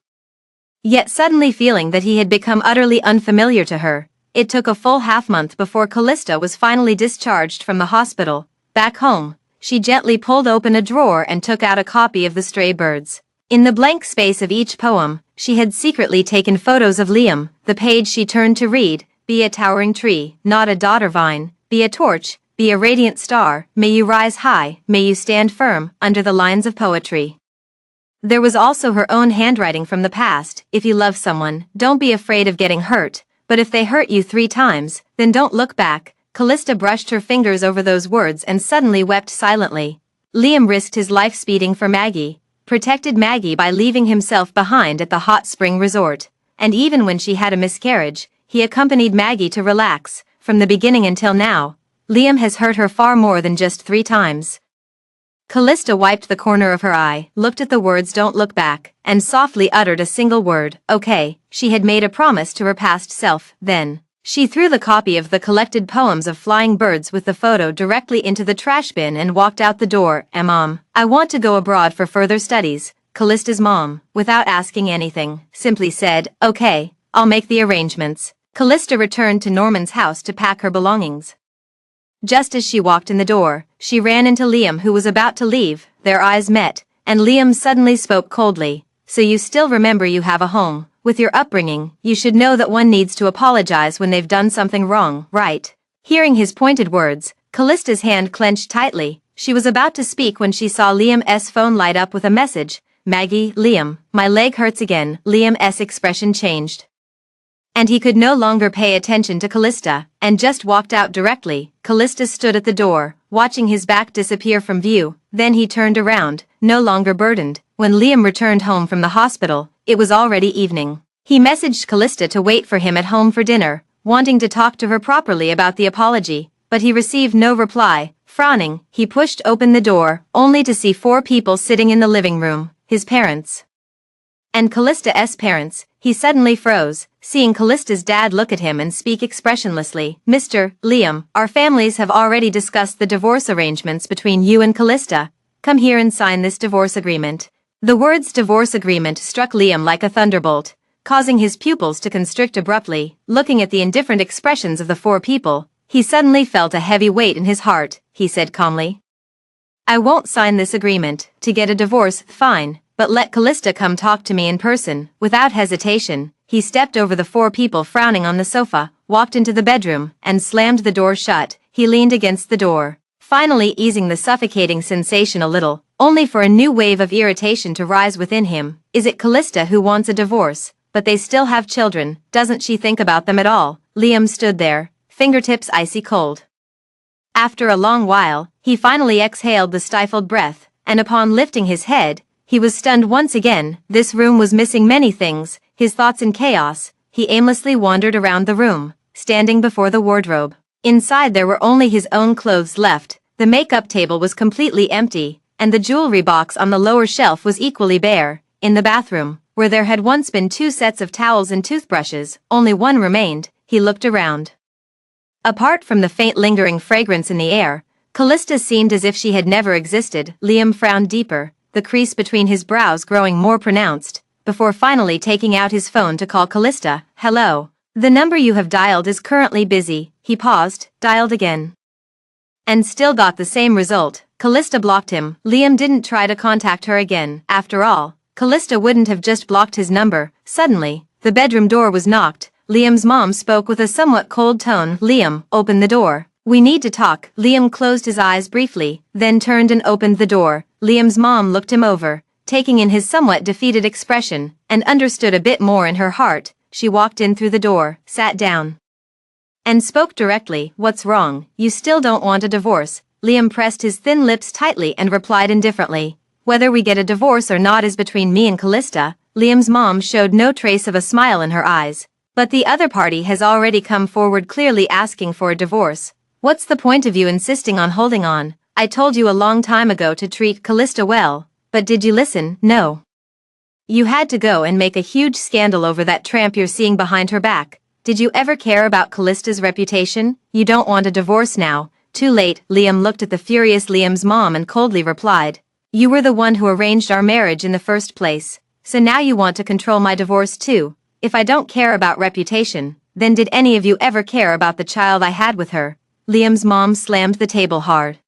yet suddenly feeling that he had become utterly unfamiliar to her. It took a full half-month before Callista was finally discharged from the hospital. Back home, she gently pulled open a drawer and took out a copy of The Stray Birds. In the blank space of each poem, she had secretly taken photos of Liam. The page she turned to read, "Be a towering tree, not a dodder vine. Be a torch, be a radiant star. May you rise high, may you stand firm," under the lines of poetry. There was also her own handwriting from the past. "If you love someone, don't be afraid of getting hurt, but if they hurt you 3 times, then don't look back." Callista brushed her fingers over those words and suddenly wept silently. Liam risked his life speeding for Maggie, protected Maggie by leaving himself behind at the hot spring resort, and even when she had a miscarriage, he accompanied Maggie to relax. From the beginning until now, Liam has hurt her far more than just 3 times. Callista wiped the corner of her eye, looked at the words "Don't look back," and softly uttered a single word, "Okay." She had made a promise to her past self. Then, she threw the copy of the collected poems of flying birds with the photo directly into the trash bin and walked out the door. "Mom, I want to go abroad for further studies." Callista's mom, without asking anything, simply said, "Okay, I'll make the arrangements." Callista returned to Norman's house to pack her belongings. Just as she walked in the door, she ran into Liam, who was about to leave. Their eyes met, and Liam suddenly spoke coldly. "So you still remember you have a home. With your upbringing, you should know that one needs to apologize when they've done something wrong, right?" Hearing his pointed words, Callista's hand clenched tightly. She was about to speak when she saw Liam's phone light up with a message. "Maggie, Liam, my leg hurts again." Liam's expression changed, and he could no longer pay attention to Callista, and just walked out directly. Callista stood at the door, watching his back disappear from view. Then he turned around, no longer burdened. When Liam returned home from the hospital, it was already evening. He messaged Callista to wait for him at home for dinner, wanting to talk to her properly about the apology, but he received no reply. Frowning, he pushed open the door, only to see 4 people sitting in the living room, his parents and Callista's parents. He suddenly froze, seeing Callista's dad look at him and speak expressionlessly. "Mr. Liam, our families have already discussed the divorce arrangements between you and Callista. Come here and sign this divorce agreement." The words "divorce agreement" struck Liam like a thunderbolt, causing his pupils to constrict abruptly. Looking at the indifferent expressions of the 4 people, he suddenly felt a heavy weight in his heart. He said calmly, "I won't sign this agreement. To get a divorce, fine, but let Callista come talk to me in person." Without hesitation, He stepped over the four people frowning on the sofa, walked into the bedroom, and slammed the door shut. He leaned against the door, finally easing the suffocating sensation a little, only for a new wave of irritation to rise within him. Is it Callista who wants a divorce? But they still have children, doesn't she think about them at all? Liam stood there, fingertips icy cold. After a long while, he finally exhaled the stifled breath, and upon lifting his head, he was stunned once again. This room was missing many things, his thoughts in chaos. He aimlessly wandered around the room, standing before the wardrobe. Inside there were only his own clothes left, the makeup table was completely empty, and the jewelry box on the lower shelf was equally bare. In the bathroom, where there had once been 2 sets of towels and toothbrushes, only one remained. He looked around. Apart from the faint lingering fragrance in the air, Callista seemed as if she had never existed. Liam frowned deeper, the crease between his brows growing more pronounced, before finally taking out his phone to call Callista. Hello. The number you have dialed is currently busy. He paused, dialed again, and still got the same result. Callista blocked him. Liam didn't try to contact her again. After all, Callista wouldn't have just blocked his number. Suddenly, the bedroom door was knocked. Liam's mom spoke with a somewhat cold tone. Liam, open the door. We need to talk. Liam closed his eyes briefly, then turned and opened the door. Liam's mom looked him over, taking in his somewhat defeated expression, and understood a bit more in her heart. She walked in through the door, sat down, and spoke directly. What's wrong? You still don't want a divorce? Liam pressed his thin lips tightly and replied indifferently. Whether we get a divorce or not is between me and Callista. Liam's mom showed no trace of a smile in her eyes. But the other party has already come forward clearly asking for a divorce. What's the point of you insisting on holding on? I told you a long time ago to treat Callista well, but did you listen? No. You had to go and make a huge scandal over that tramp you're seeing behind her back. Did you ever care about Callista's reputation? You don't want a divorce now. Too late. Liam looked at the furious Liam's mom and coldly replied. You were the one who arranged our marriage in the first place. So now you want to control my divorce too. If I don't care about reputation, then did any of you ever care about the child I had with her? Liam's mom slammed the table hard.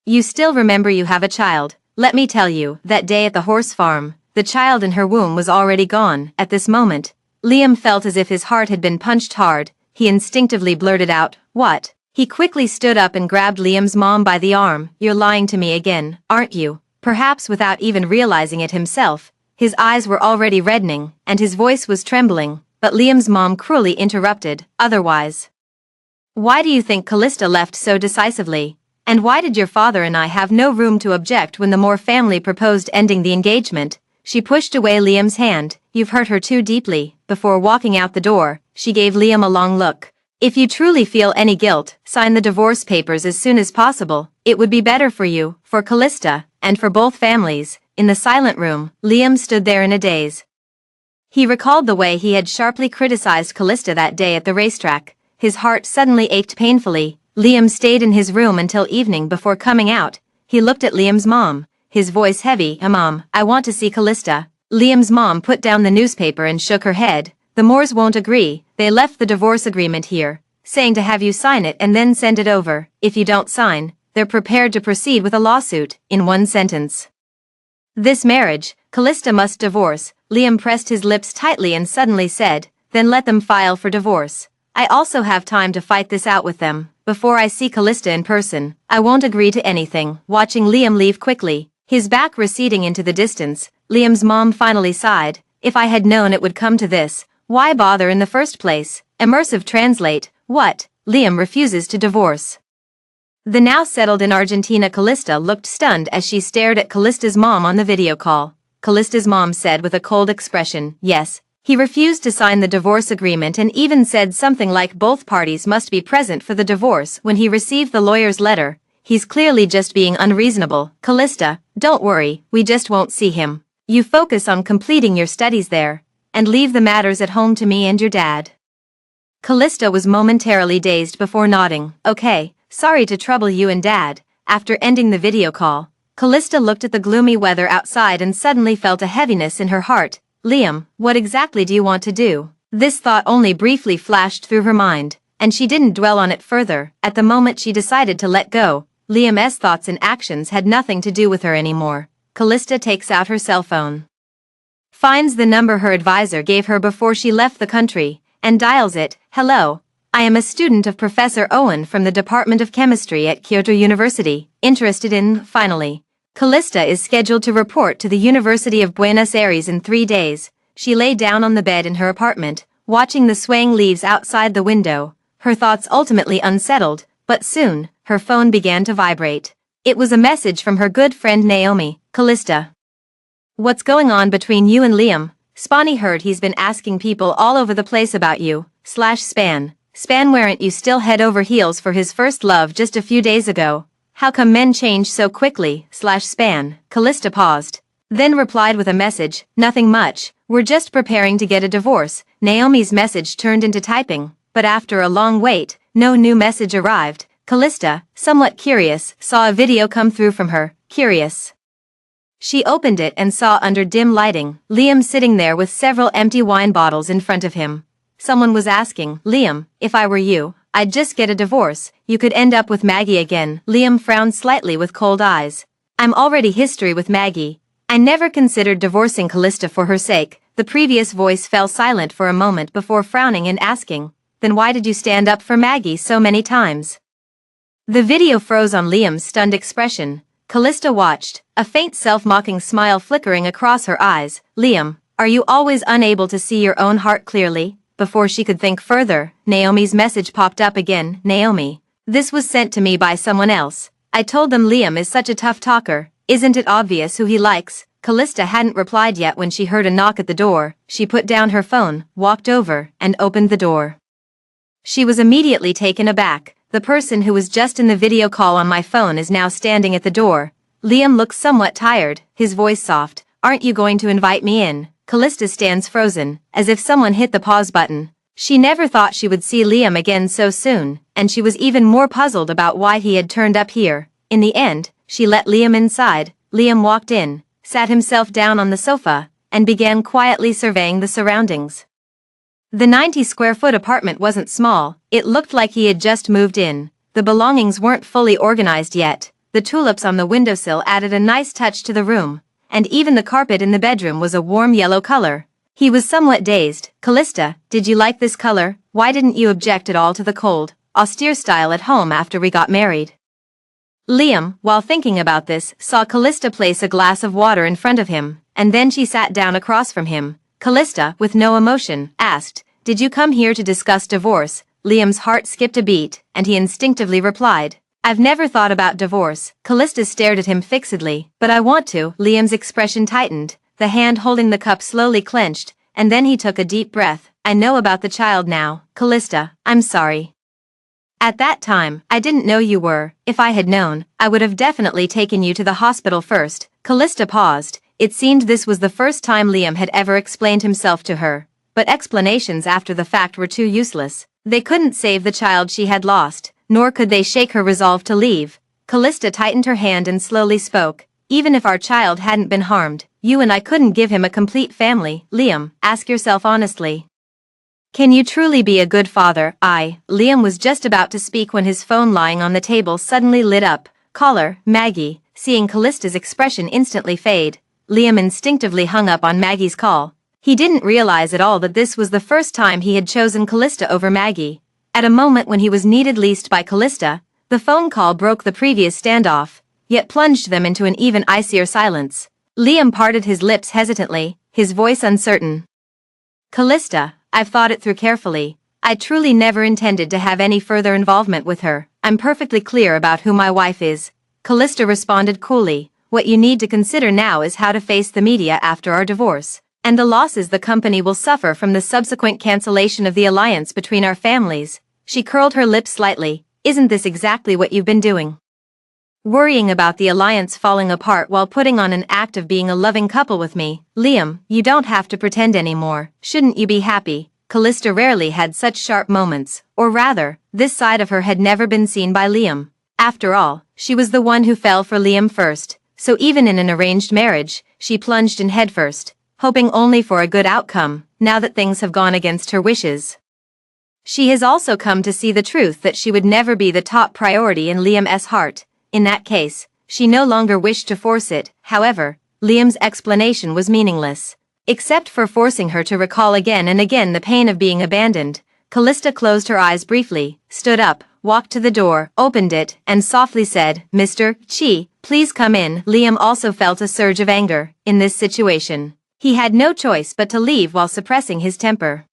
You still remember you have a child. Let me tell you, that day at the horse farm, the child in her womb was already gone. At this moment, Liam felt as if his heart had been punched hard. He instinctively blurted out, what? He quickly stood up and grabbed Liam's mom by the arm. You're lying to me again, aren't you? Perhaps without even realizing it himself, his eyes were already reddening, and his voice was trembling, but Liam's mom cruelly interrupted. Otherwise, why do you think Callista left so decisively? And why did your father and I have no room to object when the Moore family proposed ending the engagement? She pushed away Liam's hand. You've hurt her too deeply. Before walking out the door, she gave Liam a long look. If you truly feel any guilt, sign the divorce papers as soon as possible. It would be better for you, for Callista, and for both families. In the silent room, Liam stood there in a daze. He recalled the way he had sharply criticized Callista that day at the racetrack. His heart suddenly ached painfully. Liam stayed in his room until evening before coming out. He looked at Liam's mom, his voice heavy. Mom, I want to see Callista. Liam's mom put down the newspaper and shook her head. The Moores won't agree. They left the divorce agreement here, saying to have you sign it and then send it over. If you don't sign, they're prepared to proceed with a lawsuit. In one sentence, this marriage, Callista must divorce. Liam pressed his lips tightly and suddenly said, then let them file for divorce. I also have time to fight this out with them. Before I see Callista in person, I won't agree to anything. Watching Liam leave quickly, his back receding into the distance, Liam's mom finally sighed. If I had known it would come to this, why bother in the first place? Immersive translate. What? Liam refuses to divorce. The now settled in Argentina Callista looked stunned as she stared at Callista's mom on the video call. Callista's mom said with a cold expression, yes. He refused to sign the divorce agreement and even said something like both parties must be present for the divorce when he received the lawyer's letter. He's clearly just being unreasonable. Callista, don't worry, we just won't see him. You focus on completing your studies there, and leave the matters at home to me and your dad. Callista was momentarily dazed before nodding. Okay, sorry to trouble you and Dad. After ending the video call, Callista looked at the gloomy weather outside and suddenly felt a heaviness in her heart. Liam, what exactly do you want to do? This thought only briefly flashed through her mind, and she didn't dwell on it further. At the moment she decided to let go, Liam's thoughts and actions had nothing to do with her anymore. Callista takes out her cell phone. finds the number her advisor gave her before she left the country, and dials it. Hello. I am a student of Professor Owen from the Department of Chemistry at Kyoto University, interested in, finally. Callista is scheduled to report to the University of Buenos Aires in 3 days. She lay down on the bed in her apartment, watching the swaying leaves outside the window, her thoughts ultimately unsettled, but soon, her phone began to vibrate. It was a message from her good friend Naomi. Callista. What's going on between you and Liam? Spawny heard he's been asking people all over the place about you. Span. Span, weren't you still head over heels for his first love just a few days ago? How come men change so quickly? Span. Callista paused, then replied with a message. Nothing much, we're just preparing to get a divorce. Naomi's message turned into typing, but after a long wait, no new message arrived. Callista, somewhat curious, saw a video come through from her. Curious. She opened it and saw under dim lighting, Liam sitting there with several empty wine bottles in front of him. Someone was asking, Liam, if I were you, I'd just get a divorce, you could end up with Maggie again. Liam frowned slightly with cold eyes. I'm already history with Maggie. I never considered divorcing Callista for her sake. The previous voice fell silent for a moment before frowning and asking, then why did you stand up for Maggie so many times? The video froze on Liam's stunned expression. Callista watched, a faint self-mocking smile flickering across her eyes. Liam, are you always unable to see your own heart clearly? Before she could think further, Naomi's message popped up again. Naomi, this was sent to me by someone else. I told them Liam is such a tough talker. Isn't it obvious who he likes? Callista hadn't replied yet when she heard a knock at the door. She put down her phone, walked over, and opened the door. She was immediately taken aback. The person who was just in the video call on my phone is now standing at the door. Liam looks somewhat tired, his voice soft. Aren't you going to invite me in? Callista stands frozen, as if someone hit the pause button. She never thought she would see Liam again so soon, and she was even more puzzled about why he had turned up here. In the end, she let Liam inside. Liam walked in, sat himself down on the sofa, and began quietly surveying the surroundings. The 90-square-foot apartment wasn't small, it looked like he had just moved in. The belongings weren't fully organized yet. The tulips on the windowsill added a nice touch to the room, and even the carpet in the bedroom was a warm yellow color. He was somewhat dazed. Callista, did you like this color? Why didn't you object at all to the cold, austere style at home after we got married? Liam, while thinking about this, saw Callista place a glass of water in front of him, and then she sat down across from him. Callista, with no emotion, asked, did you come here to discuss divorce? Liam's heart skipped a beat, and he instinctively replied, I've never thought about divorce. Callista stared at him fixedly. But I want to. Liam's expression tightened, the hand holding the cup slowly clenched, and then he took a deep breath. I know about the child now. Callista, I'm sorry. At that time, I didn't know you were. If I had known, I would have definitely taken you to the hospital first. Callista paused. It seemed this was the first time Liam had ever explained himself to her. But explanations after the fact were too useless. They couldn't save the child she had lost, nor could they shake her resolve to leave. Callista tightened her hand and slowly spoke. Even if our child hadn't been harmed, you and I couldn't give him a complete family. Liam, ask yourself honestly. Can you truly be a good father? Liam was just about to speak when his phone lying on the table suddenly lit up. Caller, Maggie. Seeing Callista's expression instantly fade, Liam instinctively hung up on Maggie's call. He didn't realize at all that this was the first time he had chosen Callista over Maggie. At a moment when he was needed least by Callista, the phone call broke the previous standoff, yet plunged them into an even icier silence. Liam parted his lips hesitantly, his voice uncertain. Callista, I've thought it through carefully. I truly never intended to have any further involvement with her. I'm perfectly clear about who my wife is. Callista responded coolly. What you need to consider now is how to face the media after our divorce, and the losses the company will suffer from the subsequent cancellation of the alliance between our families. She curled her lips slightly. Isn't this exactly what you've been doing? Worrying about the alliance falling apart while putting on an act of being a loving couple with me. Liam, you don't have to pretend anymore. Shouldn't you be happy? Callista rarely had such sharp moments, or rather, this side of her had never been seen by Liam. After all, she was the one who fell for Liam first, so even in an arranged marriage, she plunged in headfirst, hoping only for a good outcome. Now that things have gone against her wishes, she has also come to see the truth that she would never be the top priority in Liam's heart. In that case, she no longer wished to force it. However, Liam's explanation was meaningless. Except for forcing her to recall again and again the pain of being abandoned, Callista closed her eyes briefly, stood up, walked to the door, opened it, and softly said, "Mr. Chi, please come in." Liam also felt a surge of anger in this situation. He had no choice but to leave while suppressing his temper.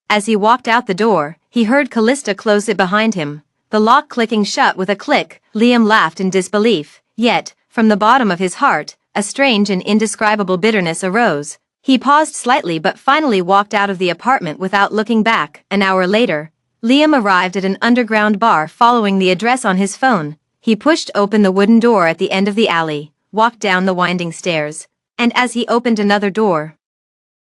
As he walked out the door, he heard Callista close it behind him, the lock clicking shut with a click. Liam laughed in disbelief, yet, from the bottom of his heart, a strange and indescribable bitterness arose. He paused slightly but finally walked out of the apartment without looking back. An hour later, Liam arrived at an underground bar following the address on his phone. He pushed open the wooden door at the end of the alley, walked down the winding stairs, and as he opened another door,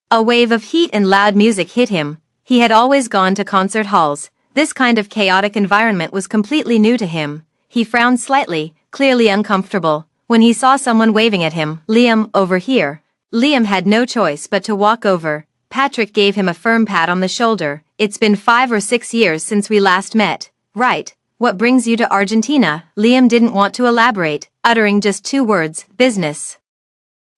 a wave of heat and loud music hit him. He had always gone to concert halls. This kind of chaotic environment was completely new to him. He frowned slightly, clearly uncomfortable, when he saw someone waving at him. "Liam, over here." Liam had no choice but to walk over. Patrick gave him a firm pat on the shoulder. "It's been 5 or 6 years since we last met, right? What brings you to Argentina?" Liam didn't want to elaborate, uttering just 2 words, "business."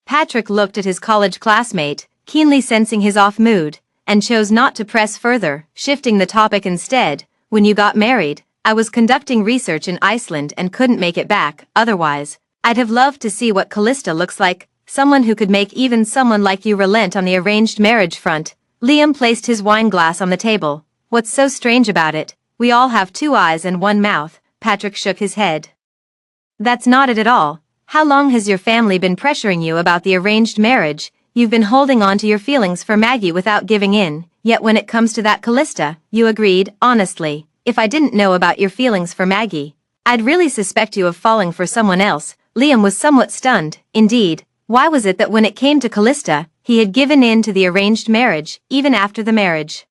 Patrick looked at his college classmate, keenly sensing his off mood, and chose not to press further, shifting the topic instead. "When you got married, I was conducting research in Iceland and couldn't make it back. Otherwise, I'd have loved to see what Callista looks like. Someone who could make even someone like you relent on the arranged marriage front." Liam placed his wine glass on the table. "What's so strange about it? We all have 2 eyes and 1 mouth." Patrick shook his head. "That's not it at all. How long has your family been pressuring you about the arranged marriage? You've been holding on to your feelings for Maggie without giving in, yet when it comes to that Callista, you agreed." "Honestly, if I didn't know about your feelings for Maggie, I'd really suspect you of falling for someone else." Liam was somewhat stunned. Indeed, why was it that when it came to Callista, he had given in to the arranged marriage, even after the marriage?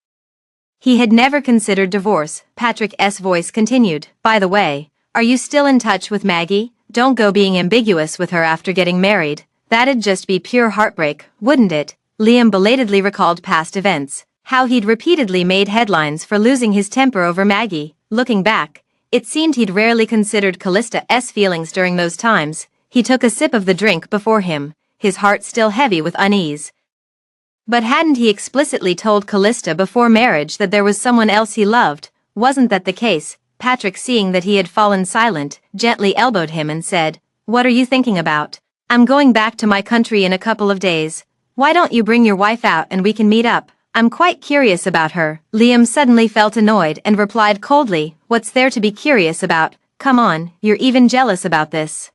He had never considered divorce. Patrick's voice continued, "By the way, are you still in touch with Maggie? Don't go being ambiguous with her after getting married. That'd just be pure heartbreak, wouldn't it?" Liam belatedly recalled past events, how he'd repeatedly made headlines for losing his temper over Maggie. Looking back, it seemed he'd rarely considered Callista's feelings during those times. He took a sip of the drink before him, his heart still heavy with unease. But hadn't he explicitly told Callista before marriage that there was someone else he loved? Wasn't that the case? Patrick, seeing that he had fallen silent, gently elbowed him and said, "What are you thinking about?" "I'm going back to my country in a couple of days. Why don't you bring your wife out and we can meet up? I'm quite curious about her." Liam suddenly felt annoyed and replied coldly, "What's there to be curious about? Come on, you're even jealous about this.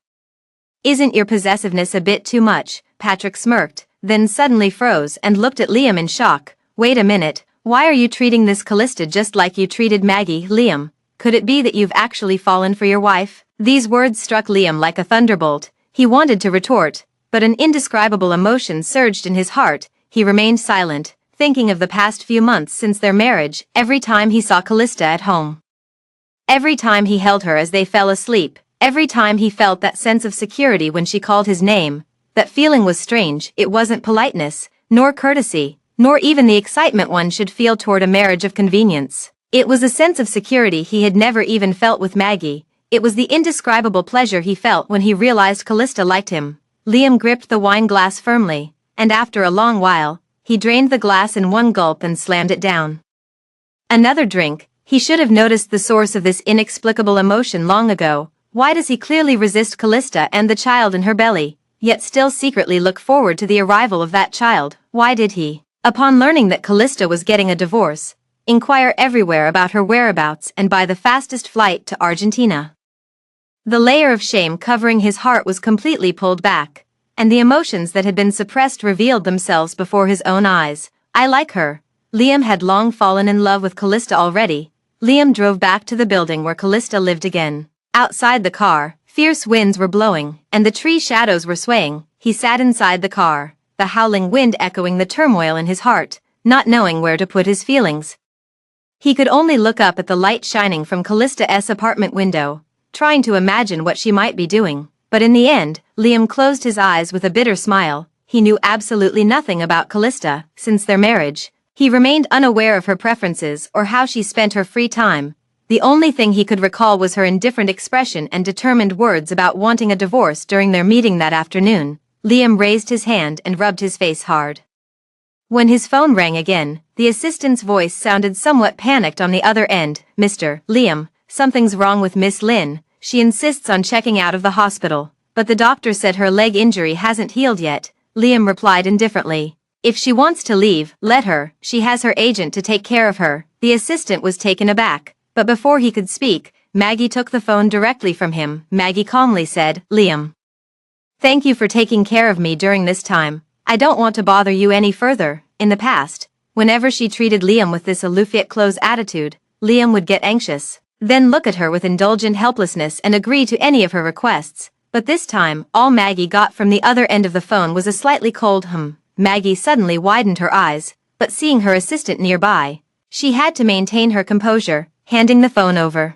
Isn't your possessiveness a bit too much?" Patrick smirked, then suddenly froze and looked at Liam in shock. "Wait a minute, why are you treating this Callista just like you treated Maggie?" "Liam, could it be that you've actually fallen for your wife?" These words struck Liam like a thunderbolt. He wanted to retort, but an indescribable emotion surged in his heart. He remained silent, thinking of the past few months since their marriage. Every time he saw Callista at home, every time he held her as they fell asleep, every time he felt that sense of security when she called his name, that feeling was strange. It wasn't politeness, nor courtesy, nor even the excitement one should feel toward a marriage of convenience. It was a sense of security he had never even felt with Maggie. It was the indescribable pleasure he felt when he realized Callista liked him. Liam gripped the wine glass firmly, and after a long while, he drained the glass in one gulp and slammed it down. Another drink. He should have noticed the source of this inexplicable emotion long ago. Why does he clearly resist Callista and the child in her belly, yet still secretly look forward to the arrival of that child? Why did he, upon learning that Callista was getting a divorce, inquire everywhere about her whereabouts and buy the fastest flight to Argentina? The layer of shame covering his heart was completely pulled back, and the emotions that had been suppressed revealed themselves before his own eyes. "I like her." Liam had long fallen in love with Callista already. Liam drove back to the building where Callista lived again. Outside the car, fierce winds were blowing, and the tree shadows were swaying. He sat inside the car, the howling wind echoing the turmoil in his heart, not knowing where to put his feelings. He could only look up at the light shining from Callista's apartment window, trying to imagine what she might be doing. But in the end, Liam closed his eyes with a bitter smile. He knew absolutely nothing about Callista. Since their marriage, he remained unaware of her preferences or how she spent her free time. The only thing he could recall was her indifferent expression and determined words about wanting a divorce during their meeting that afternoon. Liam raised his hand and rubbed his face hard. When his phone rang again, the assistant's voice sounded somewhat panicked on the other end. "Mr. Liam, something's wrong with Miss Lynn. She insists on checking out of the hospital, but the doctor said her leg injury hasn't healed yet." Liam replied indifferently. "If she wants to leave, let her. She has her agent to take care of her." The assistant was taken aback, but before he could speak, Maggie took the phone directly from him. Maggie calmly said, "Liam, thank you for taking care of me during this time. I don't want to bother you any further." In the past, whenever she treated Liam with this aloof yet close attitude, Liam would get anxious, then look at her with indulgent helplessness and agree to any of her requests. But this time, all Maggie got from the other end of the phone was a slightly cold hum. Maggie suddenly widened her eyes, but seeing her assistant nearby, she had to maintain her composure, handing the phone over.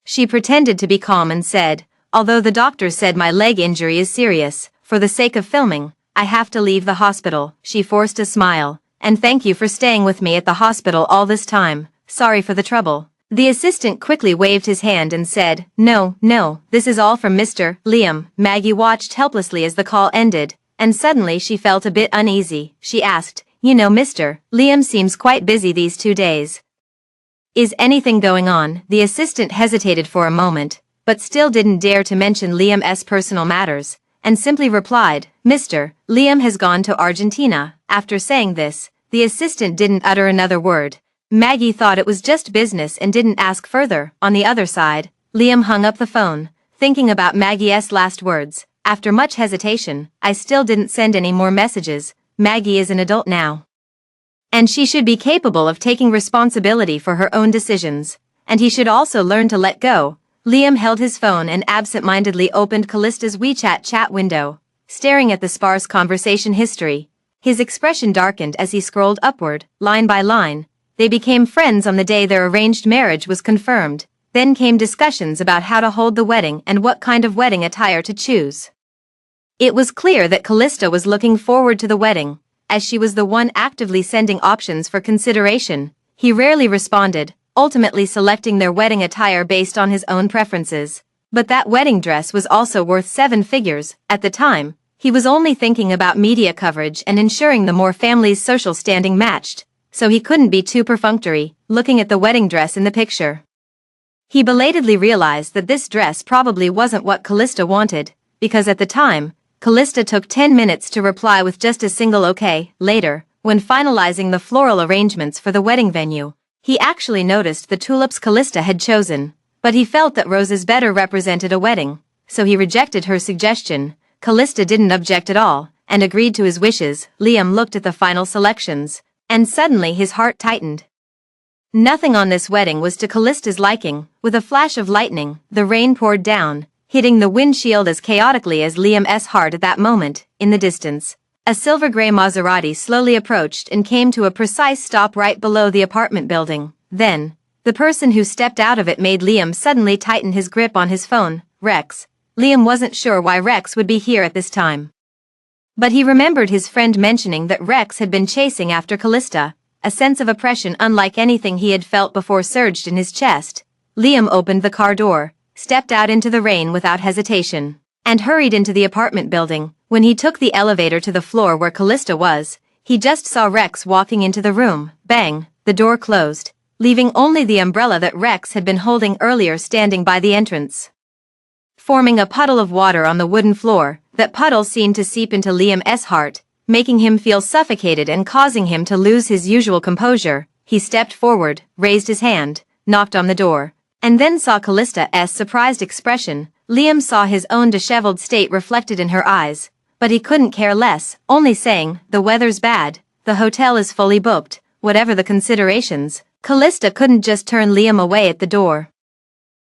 She pretended to be calm and said, "Although the doctor said my leg injury is serious, for the sake of filming, I have to leave the hospital." She forced a smile. "And thank you for staying with me at the hospital all this time. Sorry for the trouble." The assistant quickly waved his hand and said, No, this is all from Mr. Liam." Maggie watched helplessly as the call ended, and suddenly she felt a bit uneasy. She asked, "You know, Mr. Liam seems quite busy these 2 days. Is anything going on?" The assistant hesitated for a moment, but still didn't dare to mention Liam's personal matters, and simply replied, "Mr. Liam has gone to Argentina." After saying this, the assistant didn't utter another word. Maggie thought it was just business and didn't ask further. On the other side, Liam hung up the phone, thinking about Maggie's last words. After much hesitation, "I still didn't send any more messages. Maggie is an adult now, and she should be capable of taking responsibility for her own decisions, and he should also learn to let go." Liam held his phone and absent-mindedly opened Callista's WeChat chat window, staring at the sparse conversation history. His expression darkened as he scrolled upward, line by line. They became friends on the day their arranged marriage was confirmed. Then came discussions about how to hold the wedding and what kind of wedding attire to choose. It was clear that Callista was looking forward to the wedding, as she was the one actively sending options for consideration. He rarely responded, ultimately selecting their wedding attire based on his own preferences. But that wedding dress was also worth 7 figures. At the time, he was only thinking about media coverage and ensuring the Moore family's social standing matched, so he couldn't be too perfunctory, looking at the wedding dress in the picture. He belatedly realized that this dress probably wasn't what Callista wanted, because at the time, Callista took 10 minutes to reply with just a single okay. Later, when finalizing the floral arrangements for the wedding venue, he actually noticed the tulips Callista had chosen, but he felt that roses better represented a wedding, so he rejected her suggestion. Callista didn't object at all, and agreed to his wishes. Liam looked at the final selections, and suddenly his heart tightened. Nothing on this wedding was to Callista's liking. With a flash of lightning, the rain poured down, hitting the windshield as chaotically as Liam's heart at that moment. In the distance, a silver-gray Maserati slowly approached and came to a precise stop right below the apartment building. Then, the person who stepped out of it made Liam suddenly tighten his grip on his phone. Rex. Liam wasn't sure why Rex would be here at this time, but he remembered his friend mentioning that Rex had been chasing after Callista. A sense of oppression unlike anything he had felt before surged in his chest. Liam opened the car door, stepped out into the rain without hesitation, and hurried into the apartment building. When he took the elevator to the floor where Callista was, he just saw Rex walking into the room. Bang, the door closed, leaving only the umbrella that Rex had been holding earlier standing by the entrance, forming a puddle of water on the wooden floor. That puddle seemed to seep into Liam's heart, making him feel suffocated and causing him to lose his usual composure. He stepped forward, raised his hand, knocked on the door, and then saw Callista's surprised expression. Liam saw his own disheveled state reflected in her eyes, but he couldn't care less, only saying, "The weather's bad, the hotel is fully booked, whatever the considerations." Callista couldn't just turn Liam away at the door.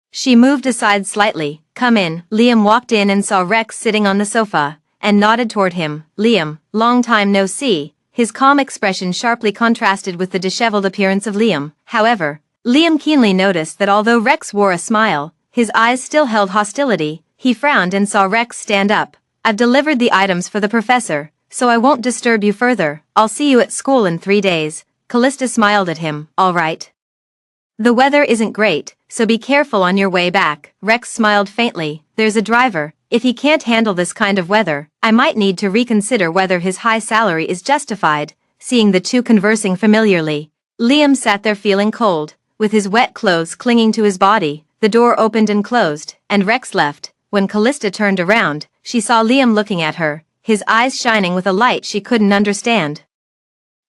She moved aside slightly. "Come in." Liam walked in and saw Rex sitting on the sofa, and nodded toward him. "Liam, long time no see." His calm expression sharply contrasted with the disheveled appearance of Liam. However, Liam keenly noticed that although Rex wore a smile, his eyes still held hostility. He frowned and saw Rex stand up. "I've delivered the items for the professor, so I won't disturb you further. I'll see you at school in 3 days. Callista smiled at him. "All right. The weather isn't great, so be careful on your way back." Rex smiled faintly. "There's a driver. If he can't handle this kind of weather, I might need to reconsider whether his high salary is justified." seeing the two conversing familiarly. Liam sat there feeling cold, with his wet clothes clinging to his body. The door opened and closed, and Rex left. When Callista turned around, she saw Liam looking at her, his eyes shining with a light she couldn't understand.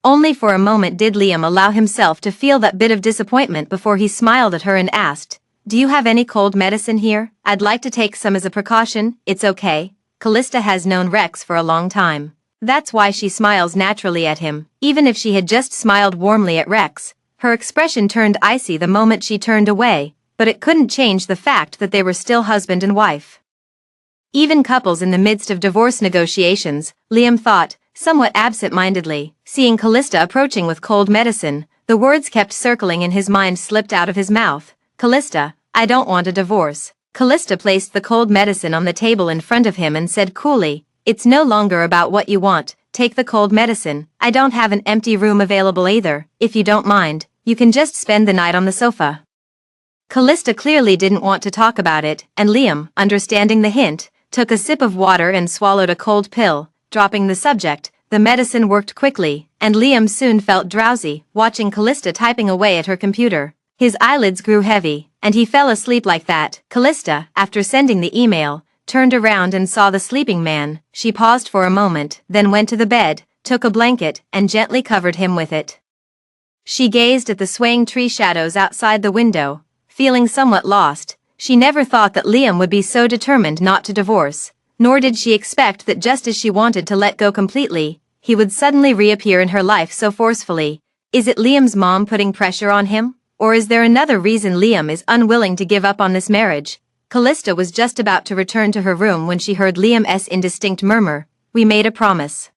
Only for a moment did Liam allow himself to feel that bit of disappointment before he smiled at her and asked, "Do you have any cold medicine here? I'd like to take some as a precaution." "It's okay." Callista has known Rex for a long time. That's why she smiles naturally at him. Even if she had just smiled warmly at Rex, her expression turned icy the moment she turned away, but it couldn't change the fact that they were still husband and wife. Even couples in the midst of divorce negotiations, Liam thought, somewhat absent-mindedly, seeing Callista approaching with cold medicine, the words kept circling in his mind slipped out of his mouth. "Callista, I don't want a divorce." Callista placed the cold medicine on the table in front of him and said coolly, "It's no longer about what you want, take the cold medicine. I don't have an empty room available either. If you don't mind, you can just spend the night on the sofa." Callista clearly didn't want to talk about it, and Liam, understanding the hint, took a sip of water and swallowed a cold pill. Dropping the subject, the medicine worked quickly, and Liam soon felt drowsy, watching Callista typing away at her computer. His eyelids grew heavy, and he fell asleep like that. Callista, after sending the email, turned around and saw the sleeping man. She paused for a moment, then went to the bed, took a blanket, and gently covered him with it. She gazed at the swaying tree shadows outside the window, feeling somewhat lost. She never thought that Liam would be so determined not to divorce, nor did she expect that just as she wanted to let go completely, he would suddenly reappear in her life so forcefully. Is it Liam's mom putting pressure on him? Or is there another reason Liam is unwilling to give up on this marriage? Callista was just about to return to her room when she heard Liam's indistinct murmur, "We made a promise."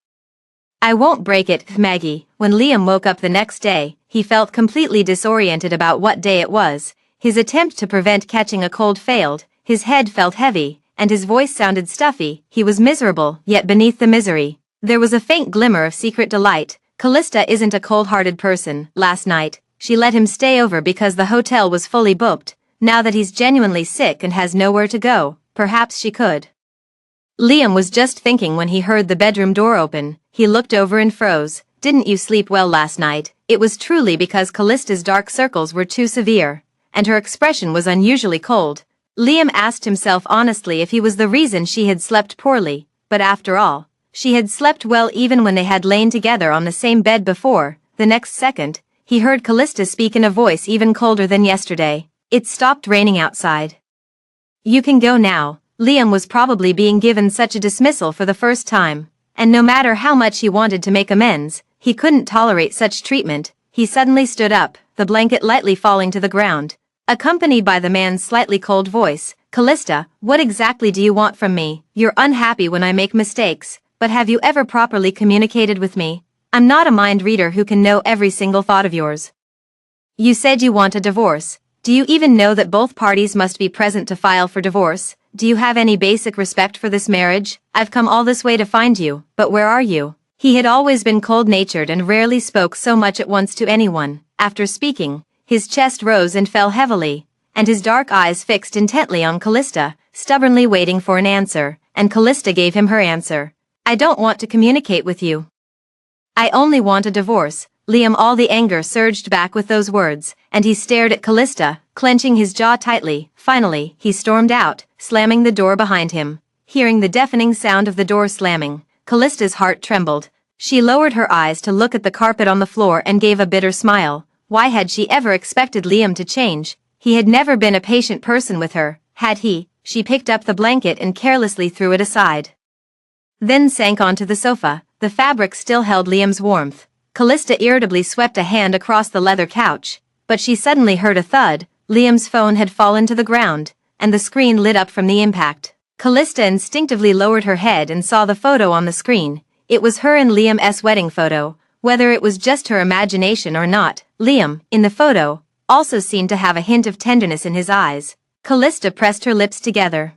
"I won't break it, Maggie." When Liam woke up the next day, he felt completely disoriented about what day it was. His attempt to prevent catching a cold failed, his head felt heavy, and his voice sounded stuffy. He was miserable, yet beneath the misery, there was a faint glimmer of secret delight. Callista isn't a cold-hearted person. Last night, she let him stay over because the hotel was fully booked. Now that he's genuinely sick and has nowhere to go, perhaps she could. Liam was just thinking when he heard the bedroom door open. He looked over and froze. "Didn't you sleep well last night?" It was truly because Callista's dark circles were too severe, and her expression was unusually cold. Liam asked himself honestly if he was the reason she had slept poorly, but after all, she had slept well even when they had lain together on the same bed before. The next second, he heard Callista speak in a voice even colder than yesterday. "It stopped raining outside. You can go now." Liam was probably being given such a dismissal for the first time, and no matter how much he wanted to make amends, he couldn't tolerate such treatment. He suddenly stood up, the blanket lightly falling to the ground, accompanied by the man's slightly cold voice. "Callista, what exactly do you want from me? You're unhappy when I make mistakes, but have you ever properly communicated with me? I'm not a mind reader who can know every single thought of yours. You said you want a divorce. Do you even know that both parties must be present to file for divorce? Do you have any basic respect for this marriage? I've come all this way to find you, but where are you?" He had always been cold-natured and rarely spoke so much at once to anyone. After speaking, his chest rose and fell heavily, and his dark eyes fixed intently on Callista, stubbornly waiting for an answer, and Callista gave him her answer. "I don't want to communicate with you. I only want a divorce." Liam, all the anger surged back with those words, and he stared at Callista, clenching his jaw tightly. Finally, he stormed out, slamming the door behind him. Hearing the deafening sound of the door slamming, Callista's heart trembled. She lowered her eyes to look at the carpet on the floor and gave a bitter smile. Why had she ever expected Liam to change? He had never been a patient person with her, had he? She picked up the blanket and carelessly threw it aside, then sank onto the sofa. The fabric still held Liam's warmth. Callista irritably swept a hand across the leather couch, but she suddenly heard a thud. Liam's phone had fallen to the ground, and the screen lit up from the impact. Callista instinctively lowered her head and saw the photo on the screen. It was her and Liam's wedding photo. Whether it was just her imagination or not, Liam, in the photo, also seemed to have a hint of tenderness in his eyes. Callista pressed her lips together,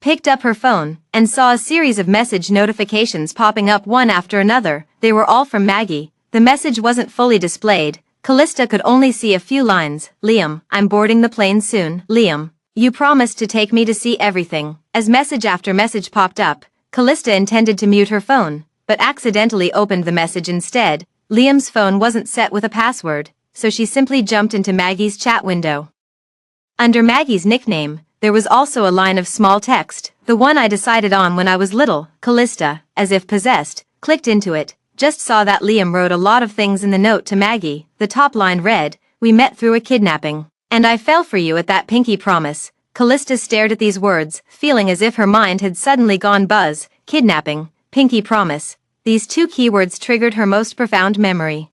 picked up her phone, and saw a series of message notifications popping up one after another. They were all from Maggie. The message wasn't fully displayed. Callista could only see a few lines. "Liam, I'm boarding the plane soon. Liam, you promised to take me to see everything." As message after message popped up, Callista intended to mute her phone, but accidentally opened the message instead. Liam's phone wasn't set with a password, so she simply jumped into Maggie's chat window. Under Maggie's nickname, there was also a line of small text, the one I decided on when I was little. Callista, as if possessed, clicked into it, just saw that Liam wrote a lot of things in the note to Maggie. The top line read, "We met through a kidnapping, and I fell for you at that pinky promise." Callista stared at these words, feeling as if her mind had suddenly gone buzz. Kidnapping, pinky promise. These two keywords triggered her most profound memory.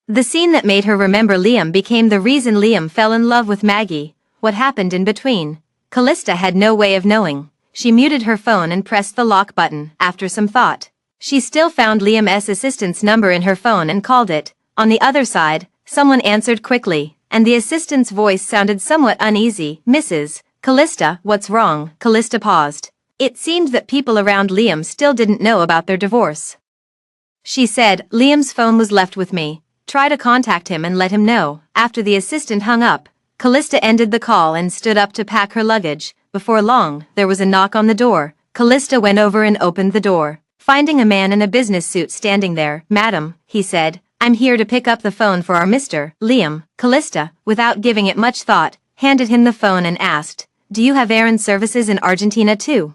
The scene that made her remember Liam became the reason Liam fell in love with Maggie. What happened in between? Callista had no way of knowing. She muted her phone and pressed the lock button. After some thought, she still found Liam's assistant's number in her phone and called it. On the other side, someone answered quickly, and the assistant's voice sounded somewhat uneasy. "Mrs. Callista, what's wrong?" Callista paused. It seemed that people around Liam still didn't know about their divorce. She said, "Liam's phone was left with me. Try to contact him and let him know." After the assistant hung up, Callista ended the call and stood up to pack her luggage. Before long, there was a knock on the door. Callista went over and opened the door, finding a man in a business suit standing there. "Madam," he said, "I'm here to pick up the phone for our Mr. Liam." Callista, without giving it much thought, handed him the phone and asked, "Do you have errand services in Argentina too?"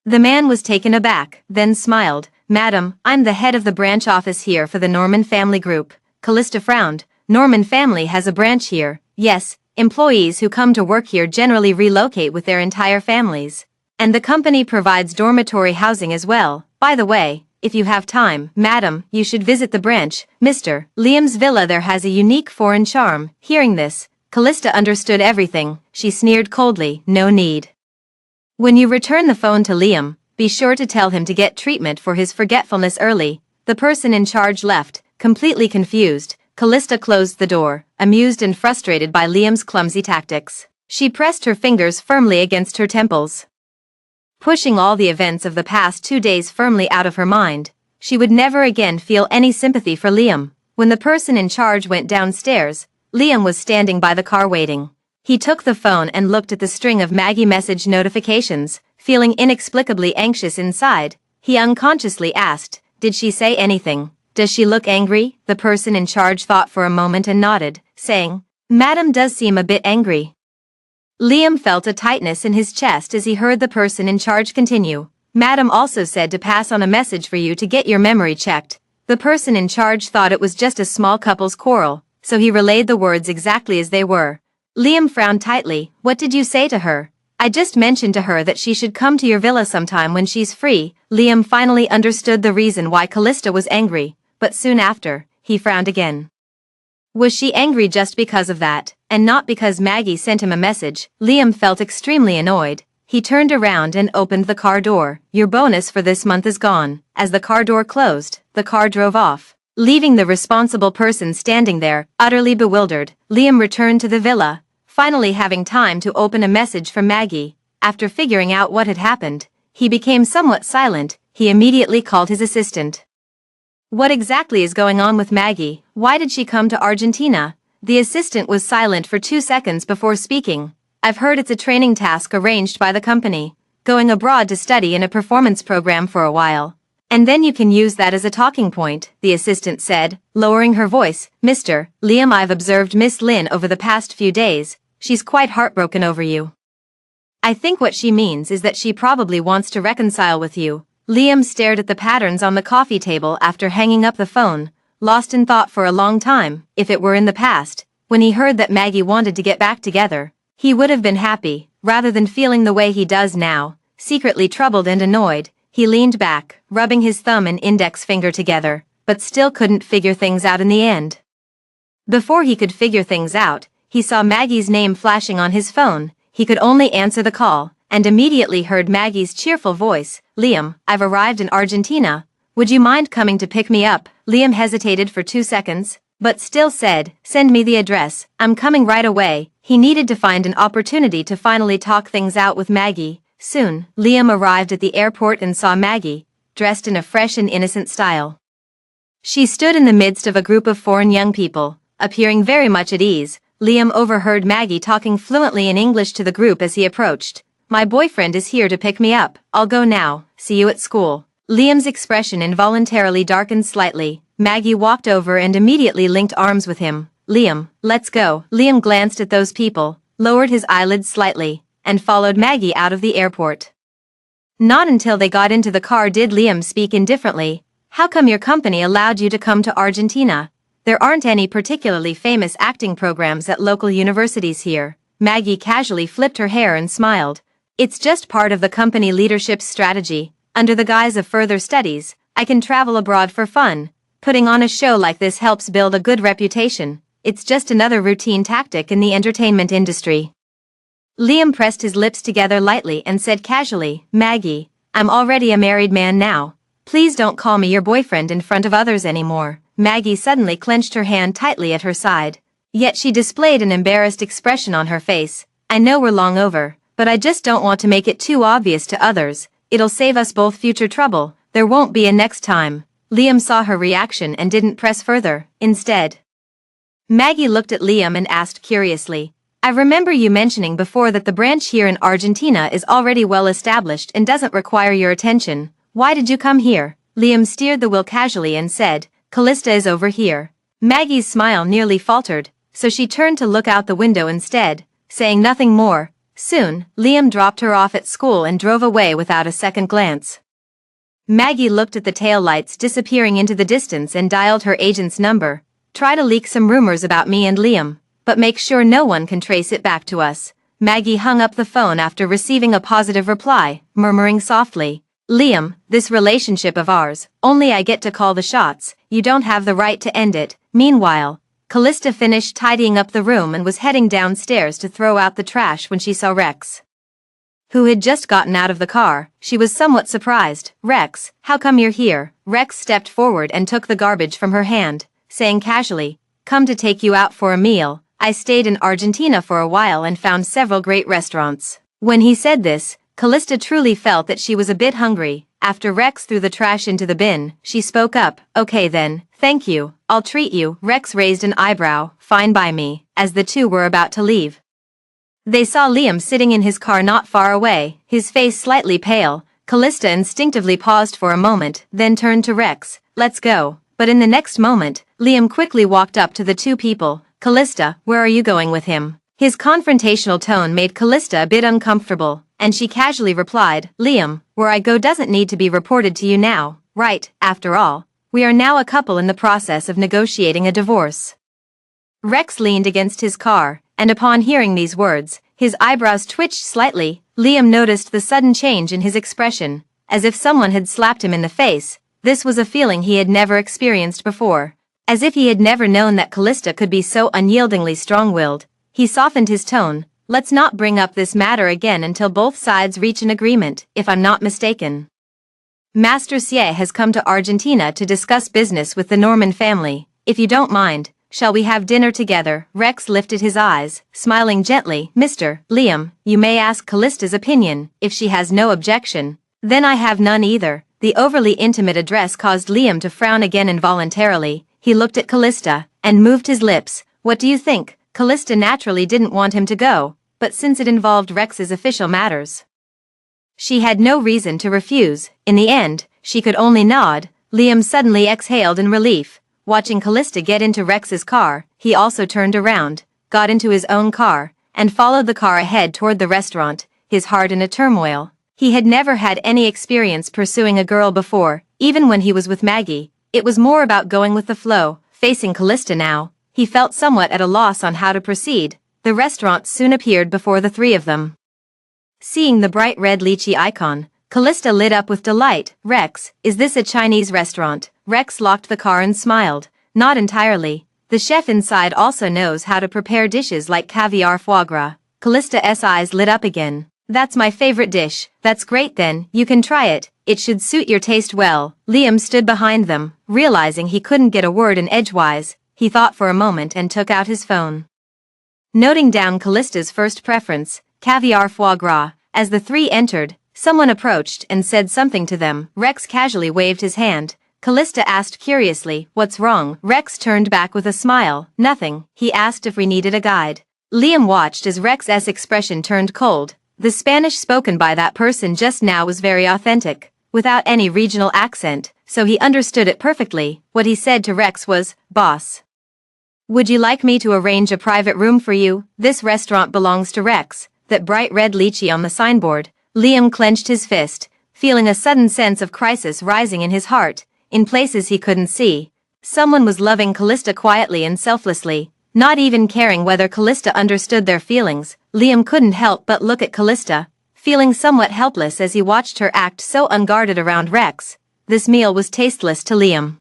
The man was taken aback, then smiled. "Madam, I'm the head of the branch office here for the Norman family group." Callista frowned. "Norman family has a branch here?" "Yes, employees who come to work here generally relocate with their entire families. And the company provides dormitory housing as well. By the way, if you have time, madam, you should visit the branch. Mr. Liam's villa there has a unique foreign charm." Hearing this, Callista understood everything. She sneered coldly. "No need. When you return the phone to Liam, be sure to tell him to get treatment for his forgetfulness early." The person in charge left, completely confused. Callista closed the door, amused and frustrated by Liam's clumsy tactics. She pressed her fingers firmly against her temples, pushing all the events of the past 2 days firmly out of her mind. She would never again feel any sympathy for Liam. When the person in charge went downstairs, Liam was standing by the car waiting. He took the phone and looked at the string of Maggie message notifications, feeling inexplicably anxious inside. He unconsciously asked, "Did she say anything? Does she look angry?" The person in charge thought for a moment and nodded, saying, "Madam does seem a bit angry." Liam felt a tightness in his chest as he heard the person in charge continue. "Madam also said to pass on a message for you to get your memory checked." The person in charge thought it was just a small couple's quarrel, so he relayed the words exactly as they were. Liam frowned tightly. "What did you say to her?" "I just mentioned to her that she should come to your villa sometime when she's free." Liam finally understood the reason why Callista was angry, but soon after, he frowned again. Was she angry just because of that, and not because Maggie sent him a message? Liam felt extremely annoyed. He turned around and opened the car door. "Your bonus for this month is gone." As the car door closed, the car drove off, leaving the responsible person standing there, utterly bewildered. Liam returned to the villa, finally having time to open a message from Maggie. After figuring out what had happened, he became somewhat silent. He immediately called his assistant. "What exactly is going on with Maggie? Why did she come to Argentina?" The assistant was silent for 2 seconds before speaking. "I've heard it's a training task arranged by the company. Going abroad to study in a performance program for a while. And then you can use that as a talking point," the assistant said, lowering her voice. "Mr. Liam, I've observed Miss Lynn over the past few days. She's quite heartbroken over you. I think what she means is that she probably wants to reconcile with you." Liam stared at the patterns on the coffee table after hanging up the phone, lost in thought for a long time. If it were in the past, when he heard that Maggie wanted to get back together, he would have been happy, rather than feeling the way he does now, secretly troubled and annoyed. He leaned back, rubbing his thumb and index finger together, but still couldn't figure things out in the end. Before he could figure things out, he saw Maggie's name flashing on his phone. He could only answer the call, and immediately heard Maggie's cheerful voice. "Liam, I've arrived in Argentina. Would you mind coming to pick me up?" Liam hesitated for 2 seconds, but still said, "Send me the address. I'm coming right away." He needed to find an opportunity to finally talk things out with Maggie. Soon, Liam arrived at the airport and saw Maggie, dressed in a fresh and innocent style. She stood in the midst of a group of foreign young people, appearing very much at ease. Liam overheard Maggie talking fluently in English to the group as he approached. "My boyfriend is here to pick me up. I'll go now. See you at school." Liam's expression involuntarily darkened slightly. Maggie walked over and immediately linked arms with him. Liam, let's go. Liam glanced at those people, lowered his eyelids slightly, and followed Maggie out of the airport. Not until they got into the car did Liam speak indifferently. How come your company allowed you to come to Argentina? There aren't any particularly famous acting programs at local universities here. Maggie casually flipped her hair and smiled. It's just part of the company leadership's strategy. Under the guise of further studies, I can travel abroad for fun. Putting on a show like this helps build a good reputation. It's just another routine tactic in the entertainment industry. Liam pressed his lips together lightly and said casually, Maggie, I'm already a married man now. Please don't call me your boyfriend in front of others anymore. Maggie suddenly clenched her hand tightly at her side. Yet she displayed an embarrassed expression on her face. I know we're long over, but I just don't want to make it too obvious to others. It'll save us both future trouble. There won't be a next time. Liam saw her reaction and didn't press further. Instead, Maggie looked at Liam and asked curiously, I remember you mentioning before that the branch here in Argentina is already well established and doesn't require your attention. Why did you come here? Liam steered the wheel casually and said, Callista is over here. Maggie's smile nearly faltered, so she turned to look out the window instead, saying nothing more. Soon, Liam dropped her off at school and drove away without a second glance. Maggie looked at the taillights disappearing into the distance and dialed her agent's number. Try to leak some rumors about me and Liam, but make sure no one can trace it back to us. Maggie hung up the phone after receiving a positive reply, murmuring softly, Liam, this relationship of ours, only I get to call the shots, you don't have the right to end it. Meanwhile, Callista finished tidying up the room and was heading downstairs to throw out the trash when she saw Rex, who had just gotten out of the car. She was somewhat surprised. Rex, how come you're here? Rex stepped forward and took the garbage from her hand, saying casually, come to take you out for a meal. I stayed in Argentina for a while and found several great restaurants. When he said this, Callista truly felt that she was a bit hungry. After Rex threw the trash into the bin, she spoke up, okay then, thank you, I'll treat you. Rex raised an eyebrow, fine by me, as the two were about to leave. They saw Liam sitting in his car not far away, his face slightly pale. Callista instinctively paused for a moment, then turned to Rex, let's go. But in the next moment, Liam quickly walked up to the two people. Callista, where are you going with him? His confrontational tone made Callista a bit uncomfortable, and she casually replied, Liam, where I go doesn't need to be reported to you now, right? After all, we are now a couple in the process of negotiating a divorce. Rex leaned against his car, and upon hearing these words, his eyebrows twitched slightly. Liam noticed the sudden change in his expression, as if someone had slapped him in the face. This was a feeling he had never experienced before. As if he had never known that Callista could be so unyieldingly strong-willed. He softened his tone. Let's not bring up this matter again until both sides reach an agreement, if I'm not mistaken. Master Xie has come to Argentina to discuss business with the Norman family. If you don't mind, shall we have dinner together? Rex lifted his eyes, smiling gently. Mr. Liam, you may ask Callista's opinion. If she has no objection, then I have none either. The overly intimate address caused Liam to frown again involuntarily. He looked at Callista, and moved his lips. What do you think? Callista naturally didn't want him to go, but since it involved Rex's official matters, she had no reason to refuse. In the end, she could only nod. Liam suddenly exhaled in relief. Watching Callista get into Rex's car, he also turned around, got into his own car, and followed the car ahead toward the restaurant, his heart in a turmoil. He had never had any experience pursuing a girl before, even when he was with Maggie. It was more about going with the flow. Facing Callista now, he felt somewhat at a loss on how to proceed. The restaurant soon appeared before the three of them. Seeing the bright red lychee icon, Callista lit up with delight. Rex, is this a Chinese restaurant? Rex locked the car and smiled. Not entirely. The chef inside also knows how to prepare dishes like caviar foie gras. Callista's eyes lit up again. That's my favorite dish. That's great then, you can try it. It should suit your taste well. Liam stood behind them, realizing he couldn't get a word in edgewise. He thought for a moment and took out his phone, noting down Callista's first preference, caviar foie gras. As the three entered, someone approached and said something to them. Rex casually waved his hand. Callista asked curiously, what's wrong? Rex turned back with a smile. Nothing. He asked if we needed a guide. Liam watched as Rex's expression turned cold. The Spanish spoken by that person just now was very authentic. without any regional accent, so he understood it perfectly. What he said to Rex was, "Boss, would you like me to arrange a private room for you? This restaurant belongs to Rex." That bright red lychee on the signboard. Liam clenched his fist, feeling a sudden sense of crisis rising in his heart. In places he couldn't see, someone was loving Callista quietly and selflessly, not even caring whether Callista understood their feelings. Liam couldn't help but look at Callista, feeling somewhat helpless as he watched her act so unguarded around Rex. This meal was tasteless to Liam,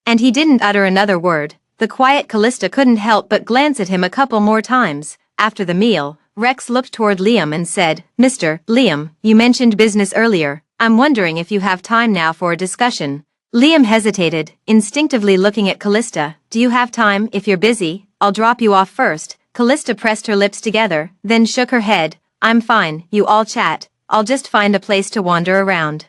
and he didn't utter another word. The quiet Callista couldn't help but glance at him a couple more times. After the meal, Rex looked toward Liam and said, "Mr. Liam, you mentioned business earlier. I'm wondering if you have time now for a discussion." Liam hesitated, instinctively looking at Callista. "Do you have time? If you're busy, I'll drop you off first." Callista pressed her lips together, then shook her head. "I'm fine, you all chat. I'll just find a place to wander around."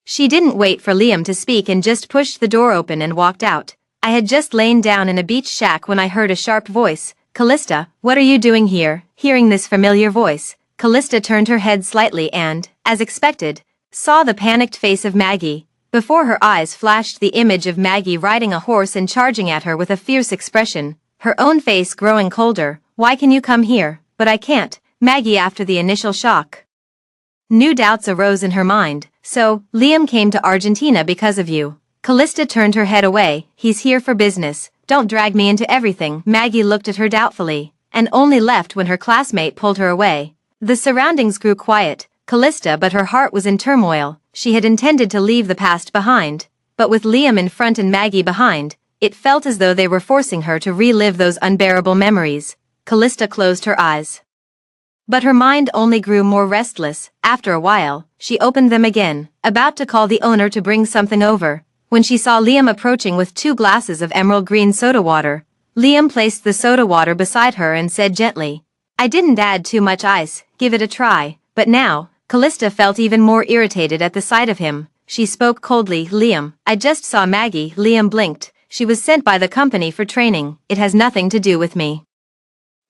She didn't wait for Liam to speak and just pushed the door open and walked out. "I had just lain down in a beach shack when I heard a sharp voice. Callista, what are you doing here?" Hearing this familiar voice, Callista turned her head slightly and, as expected, saw the panicked face of Maggie. Before her eyes flashed the image of Maggie riding a horse and charging at her with a fierce expression, her own face growing colder. "Why can you come here?" "But I can't, Maggie." After the initial shock, new doubts arose in her mind. "So, Liam came to Argentina because of you?" Callista turned her head away. "He's here for business. Don't drag me into everything." Maggie looked at her doubtfully, and only left when her classmate pulled her away. The surroundings grew quiet. Callista, but her heart was in turmoil. She had intended to leave the past behind, but with Liam in front and Maggie behind, it felt as though they were forcing her to relive those unbearable memories. Callista closed her eyes, but her mind only grew more restless. After a while, she opened them again, about to call the owner to bring something over, when she saw Liam approaching with 2 glasses of emerald green soda water. Liam placed the soda water beside her and said gently, "I didn't add too much ice, give it a try." But now, Callista felt even more irritated at the sight of him. She spoke coldly, "Liam, I just saw Maggie." Liam blinked. "She was sent by the company for training. It has nothing to do with me."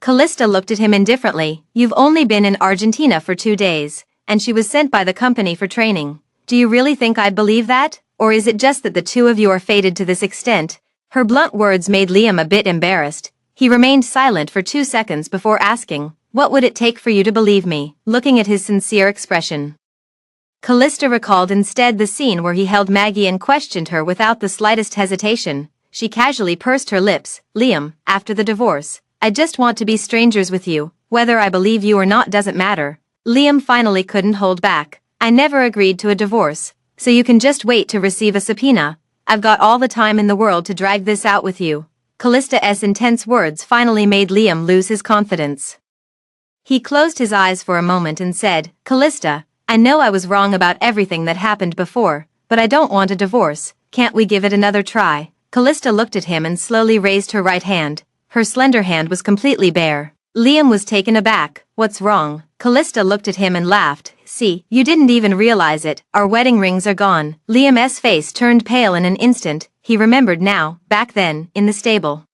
Callista looked at him indifferently. "You've only been in Argentina for 2 days, and she was sent by the company for training. Do you really think I'd believe that? Or is it just that the two of you are fated to this extent?" Her blunt words made Liam a bit embarrassed. He remained silent for 2 seconds before asking, "What would it take for you to believe me?" Looking at his sincere expression, Callista recalled instead the scene where he held Maggie and questioned her without the slightest hesitation. She casually pursed her lips. "Liam, after the divorce, I just want to be strangers with you. Whether I believe you or not doesn't matter." Liam finally couldn't hold back. "I never agreed to a divorce, so you can just wait to receive a subpoena. I've got all the time in the world to drag this out with you." Callista's intense words finally made Liam lose his confidence. He closed his eyes for a moment and said, "Callista, I know I was wrong about everything that happened before, but I don't want a divorce. Can't we give it another try?" Callista looked at him and slowly raised her right hand. Her slender hand was completely bare. Liam was taken aback. "What's wrong?" Callista looked at him and laughed. "See, you didn't even realize it. Our wedding rings are gone." Liam's face turned pale in an instant. He remembered now, back then, in the stable,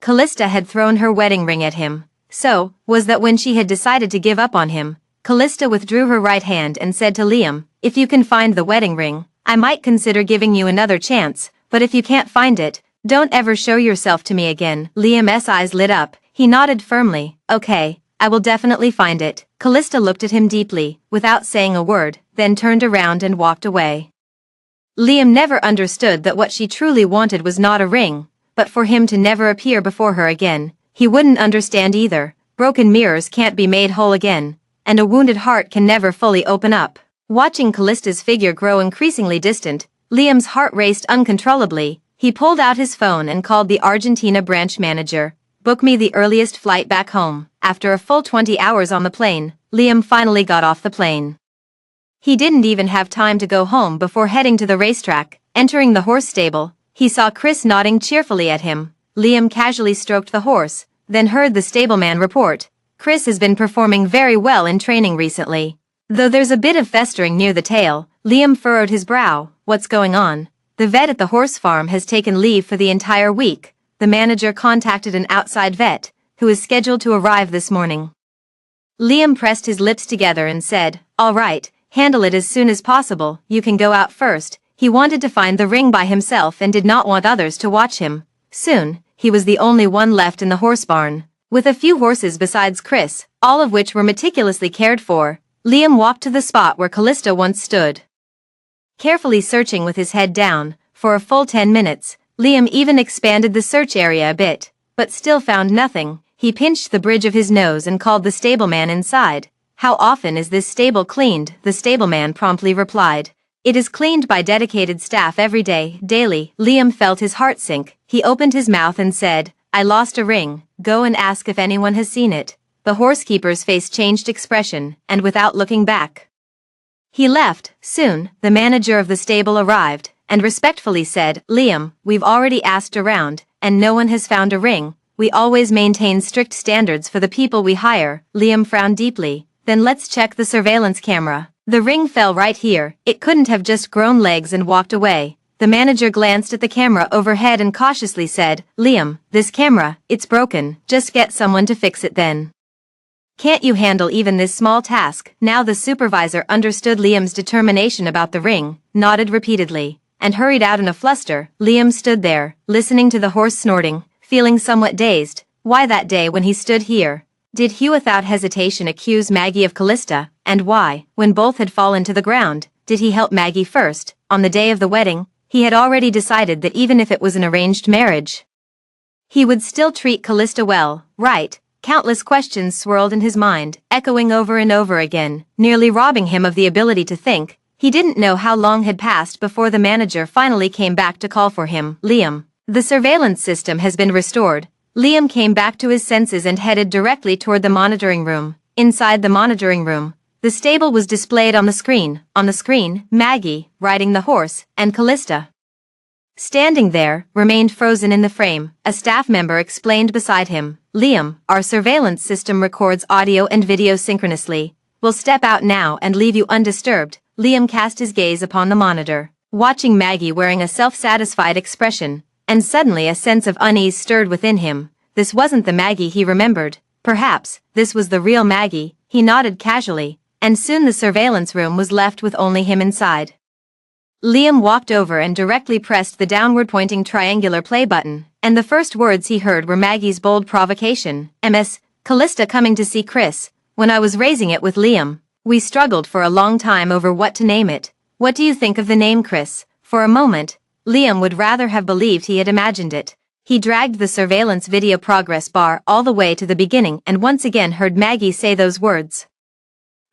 Callista had thrown her wedding ring at him. So, was that when she had decided to give up on him? Callista withdrew her right hand and said to Liam, "If you can find the wedding ring, I might consider giving you another chance, but if you can't find it, don't ever show yourself to me again." Liam's eyes lit up. He nodded firmly. "Okay, I will definitely find it." Callista looked at him deeply, without saying a word, then turned around and walked away. Liam never understood that what she truly wanted was not a ring, but for him to never appear before her again. He wouldn't understand either. Broken mirrors can't be made whole again, and a wounded heart can never fully open up. Watching Callista's figure grow increasingly distant, Liam's heart raced uncontrollably. He pulled out his phone and called the Argentina branch manager. "Book me the earliest flight back home." After a full 20 hours on the plane, Liam finally got off the plane. He didn't even have time to go home before heading to the racetrack. Entering the horse stable, he saw Chris nodding cheerfully at him. Liam casually stroked the horse, then heard the stableman report, "Chris has been performing very well in training recently. Though there's a bit of festering near the tail." Liam furrowed his brow. "What's going on?" "The vet at the horse farm has taken leave for the entire week." The manager contacted an outside vet, who is scheduled to arrive this morning. Liam pressed his lips together and said, "All right, handle it as soon as possible, you can go out first. He wanted to find the ring by himself and did not want others to watch him. Soon, he was the only one left in the horse barn. With a few horses besides Chris, all of which were meticulously cared for, Liam walked to the spot where Callista once stood. Carefully searching with his head down, for a full 10 minutes, Liam even expanded the search area a bit, but still found nothing. He pinched the bridge of his nose and called the stableman inside. "How often is this stable cleaned?" The stableman promptly replied. "It is cleaned by dedicated staff every day, daily." Liam felt his heart sink. He opened his mouth and said, "I lost a ring, go and ask if anyone has seen it." The horsekeeper's face changed expression, and without looking back, he left. Soon, the manager of the stable arrived, and respectfully said, "Liam, we've already asked around, and no one has found a ring. We always maintain strict standards for the people we hire." Liam frowned deeply. "Then let's check the surveillance camera. The ring fell right here. It couldn't have just grown legs and walked away." The manager glanced at the camera overhead and cautiously said, "Liam, this camera, it's broken. Just get someone to fix it then. Can't you handle even this small task?" Now the supervisor understood Liam's determination about the ring, nodded repeatedly, and hurried out in a fluster. Liam stood there, listening to the horse snorting, feeling somewhat dazed. Why that day when he stood here, did Hugh without hesitation accuse Maggie of Callista, and why, when both had fallen to the ground, did he help Maggie first? On the day of the wedding, he had already decided that even if it was an arranged marriage, he would still treat Callista well, right? Countless questions swirled in his mind, echoing over and over again, nearly robbing him of the ability to think. He didn't know how long had passed before the manager finally came back to call for him. "Liam, the surveillance system has been restored." Liam came back to his senses and headed directly toward the monitoring room. Inside the monitoring room, the stable was displayed on the screen. On the screen, Maggie, riding the horse, and Callista, standing there, remained frozen in the frame. A staff member explained beside him, "Liam, our surveillance system records audio and video synchronously. We'll step out now and leave you undisturbed." Liam cast his gaze upon the monitor, watching Maggie wearing a self-satisfied expression, and suddenly a sense of unease stirred within him. This wasn't the Maggie he remembered. Perhaps, this was the real Maggie. He nodded casually, and soon the surveillance room was left with only him inside. Liam walked over and directly pressed the downward-pointing triangular play button, and the first words he heard were Maggie's bold provocation. "Ms. Callista coming to see Chris. When I was raising it with Liam, we struggled for a long time over what to name it. What do you think of the name Chris?" For a moment, Liam would rather have believed he had imagined it. He dragged the surveillance video progress bar all the way to the beginning and once again heard Maggie say those words.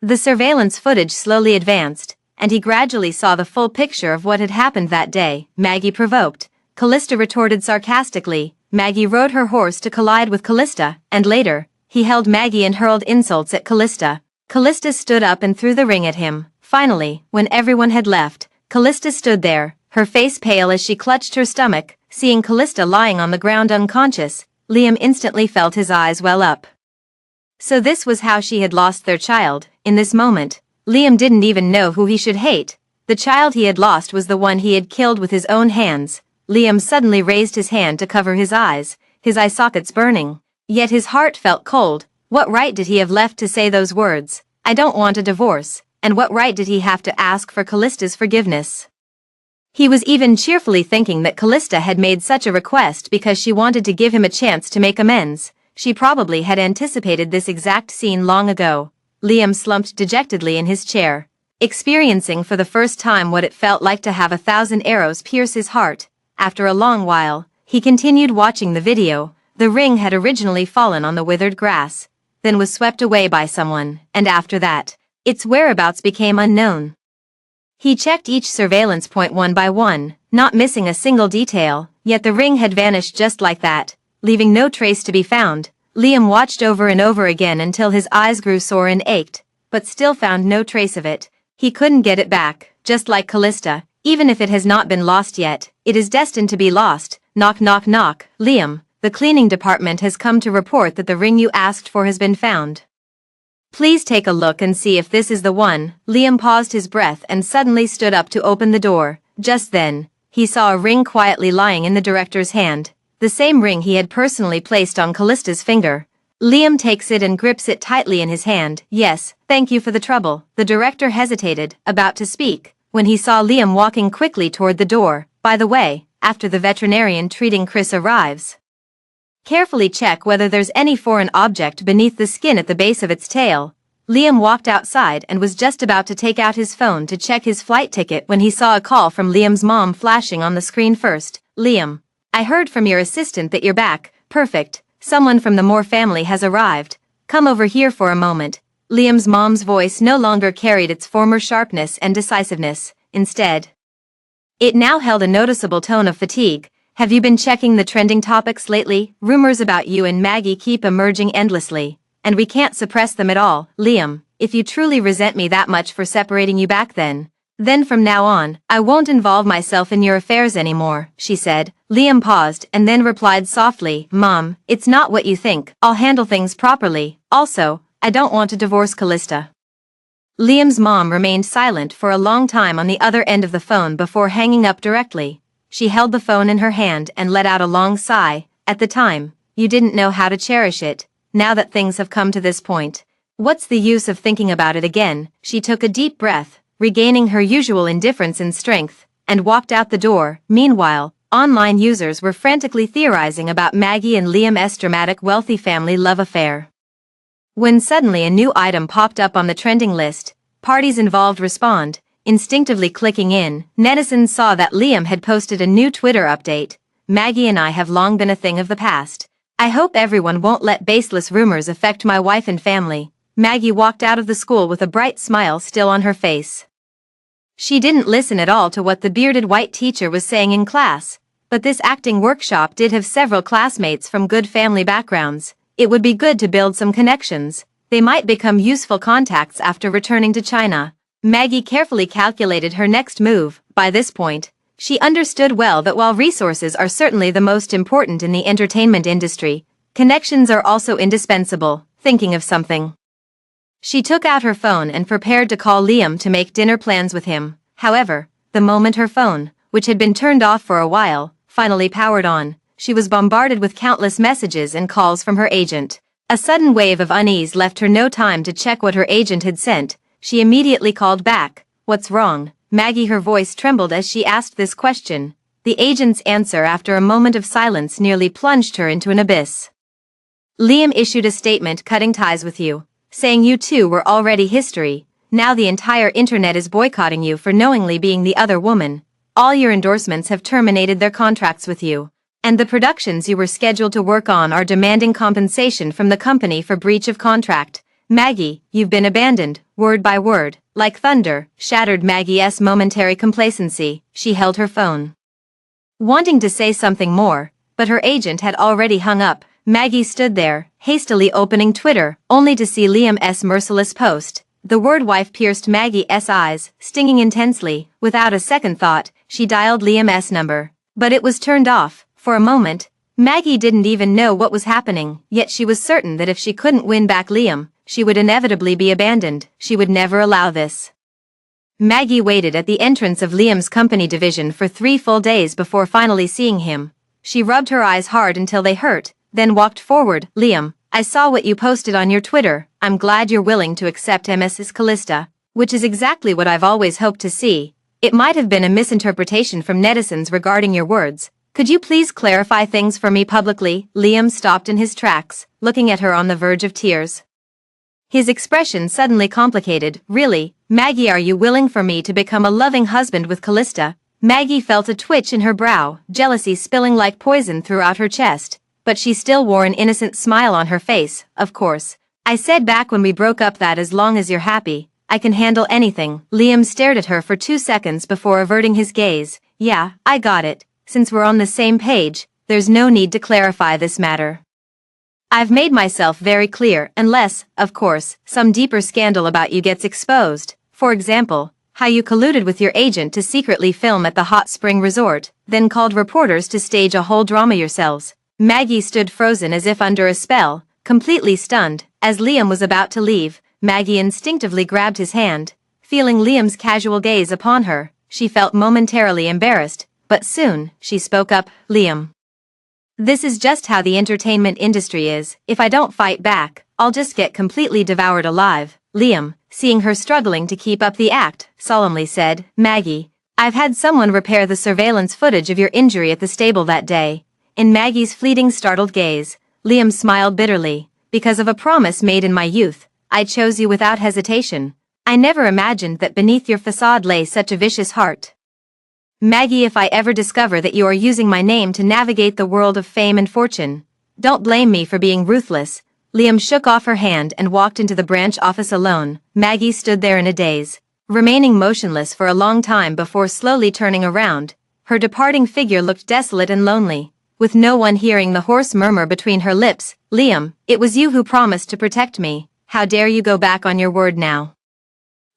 The surveillance footage slowly advanced, and he gradually saw the full picture of what had happened that day. "Maggie provoked," Callista retorted sarcastically. Maggie rode her horse to collide with Callista, and later, he held Maggie and hurled insults at Callista. Callista stood up and threw the ring at him. Finally, when everyone had left, Callista stood there, her face pale as she clutched her stomach. Seeing Callista lying on the ground unconscious, Liam instantly felt his eyes well up. So this was how she had lost their child. In this moment, Liam didn't even know who he should hate. The child he had lost was the one he had killed with his own hands. Liam suddenly raised his hand to cover his eyes, his eye sockets burning. Yet his heart felt cold. What right did he have left to say those words? "I don't want a divorce." And what right did he have to ask for Callista's forgiveness? He was even cheerfully thinking that Callista had made such a request because she wanted to give him a chance to make amends. She probably had anticipated this exact scene long ago. Liam slumped dejectedly in his chair, experiencing for the first time what it felt like to have 1,000 arrows pierce his heart. After a long while, he continued watching the video. The ring had originally fallen on the withered grass, then was swept away by someone, and after that, its whereabouts became unknown. He checked each surveillance point one by one, not missing a single detail, yet the ring had vanished just like that, leaving no trace to be found. Liam watched over and over again until his eyes grew sore and ached, but still found no trace of it. He couldn't get it back, just like Callista. Even if it has not been lost yet, it is destined to be lost. Knock knock knock. "Liam, the cleaning department has come to report that the ring you asked for has been found. Please take a look and see if this is the one." Liam paused his breath and suddenly stood up to open the door. Just then, he saw a ring quietly lying in the director's hand, the same ring he had personally placed on Callista's finger. Liam takes it and grips it tightly in his hand. Yes, thank you for the trouble. The director hesitated, about to speak, when he saw Liam walking quickly toward the door. By the way, after the veterinarian treating Chris arrives, carefully check whether there's any foreign object beneath the skin at the base of its tail. Liam walked outside and was just about to take out his phone to check his flight ticket when he saw a call from Liam's mom flashing on the screen first. Liam, I heard from your assistant that you're back. Perfect. Someone from the Moore family has arrived. Come over here for a moment. Liam's mom's voice no longer carried its former sharpness and decisiveness. Instead, it now held a noticeable tone of fatigue. Have you been checking the trending topics lately? Rumors about you and Maggie keep emerging endlessly, and we can't suppress them at all. Liam, if you truly resent me that much for separating you back then from now on, I won't involve myself in your affairs anymore, she said. Liam paused and then replied softly, Mom, it's not what you think. I'll handle things properly. Also, I don't want to divorce Callista. Liam's mom remained silent for a long time on the other end of the phone before hanging up directly. She held the phone in her hand and let out a long sigh. At the time, you didn't know how to cherish it. Now that things have come to this point, what's the use of thinking about it again? She took a deep breath, regaining her usual indifference and strength, and walked out the door. Meanwhile, online users were frantically theorizing about Maggie and Liam's dramatic wealthy family love affair. When suddenly a new item popped up on the trending list, parties involved respond, instinctively clicking in. Netizens saw that Liam had posted a new Twitter update. Maggie and I have long been a thing of the past. I hope everyone won't let baseless rumors affect my wife and family. Maggie walked out of the school with a bright smile still on her face. She didn't listen at all to what the bearded white teacher was saying in class, but this acting workshop did have several classmates from good family backgrounds. It would be good to build some connections. They might become useful contacts after returning to China. Maggie carefully calculated her next move. By this point, she understood well that while resources are certainly the most important in the entertainment industry, connections are also indispensable. Thinking of something, she took out her phone and prepared to call Liam to make dinner plans with him. However, the moment her phone, which had been turned off for a while, finally powered on, she was bombarded with countless messages and calls from her agent. A sudden wave of unease left her no time to check what her agent had sent. She immediately called back. What's wrong, Maggie? Her voice trembled as she asked this question. The agent's answer after a moment of silence nearly plunged her into an abyss. Liam issued a statement cutting ties with you, saying you two were already history. Now the entire internet is boycotting you for knowingly being the other woman. All your endorsements have terminated their contracts with you, and the productions you were scheduled to work on are demanding compensation from the company for breach of contract. Maggie, you've been abandoned. Word by word, like thunder, shattered Maggie's momentary complacency. She held her phone, wanting to say something more, but her agent had already hung up. Maggie stood there, hastily opening Twitter, only to see Liam's merciless post. The word wife pierced Maggie's eyes, stinging intensely. Without a second thought, she dialed Liam's number, but it was turned off. For a moment, Maggie didn't even know what was happening, yet she was certain that if she couldn't win back Liam, she would inevitably be abandoned. She would never allow this. Maggie waited at the entrance of Liam's company division for 3 full days before finally seeing him. She rubbed her eyes hard until they hurt, then walked forward. Liam, I saw what you posted on your Twitter. I'm glad you're willing to accept Mrs. Callista, which is exactly what I've always hoped to see. It might have been a misinterpretation from netizens regarding your words. Could you please clarify things for me publicly? Liam stopped in his tracks, looking at her on the verge of tears. His expression suddenly complicated. Really, Maggie, are you willing for me to become a loving husband with Callista? Maggie felt a twitch in her brow, jealousy spilling like poison throughout her chest, but she still wore an innocent smile on her face. Of course. I said back when we broke up that as long as you're happy, I can handle anything. Liam stared at her for 2 seconds before averting his gaze. Yeah, I got it. Since we're on the same page, there's no need to clarify this matter. I've made myself very clear, unless, of course, some deeper scandal about you gets exposed. For example, how you colluded with your agent to secretly film at the hot spring resort, then called reporters to stage a whole drama yourselves. Maggie stood frozen as if under a spell, completely stunned. As Liam was about to leave, Maggie instinctively grabbed his hand. Feeling Liam's casual gaze upon her, she felt momentarily embarrassed, but soon, she spoke up. Liam, This is just how the entertainment industry is. If I don't fight back, I'll just get completely devoured alive. Liam, seeing her struggling to keep up the act, solemnly said, Maggie, I've had someone repair the surveillance footage of your injury at the stable that day. In Maggie's fleeting startled gaze, Liam smiled bitterly. Because of a promise made in my youth, I chose you without hesitation. I never imagined that beneath your facade lay such a vicious heart. Maggie, if I ever discover that you are using my name to navigate the world of fame and fortune, don't blame me for being ruthless. Liam shook off her hand and walked into the branch office alone. Maggie stood there in a daze, remaining motionless for a long time before slowly turning around. Her departing figure looked desolate and lonely, with no one hearing the hoarse murmur between her lips. Liam, it was you who promised to protect me. How dare you go back on your word now?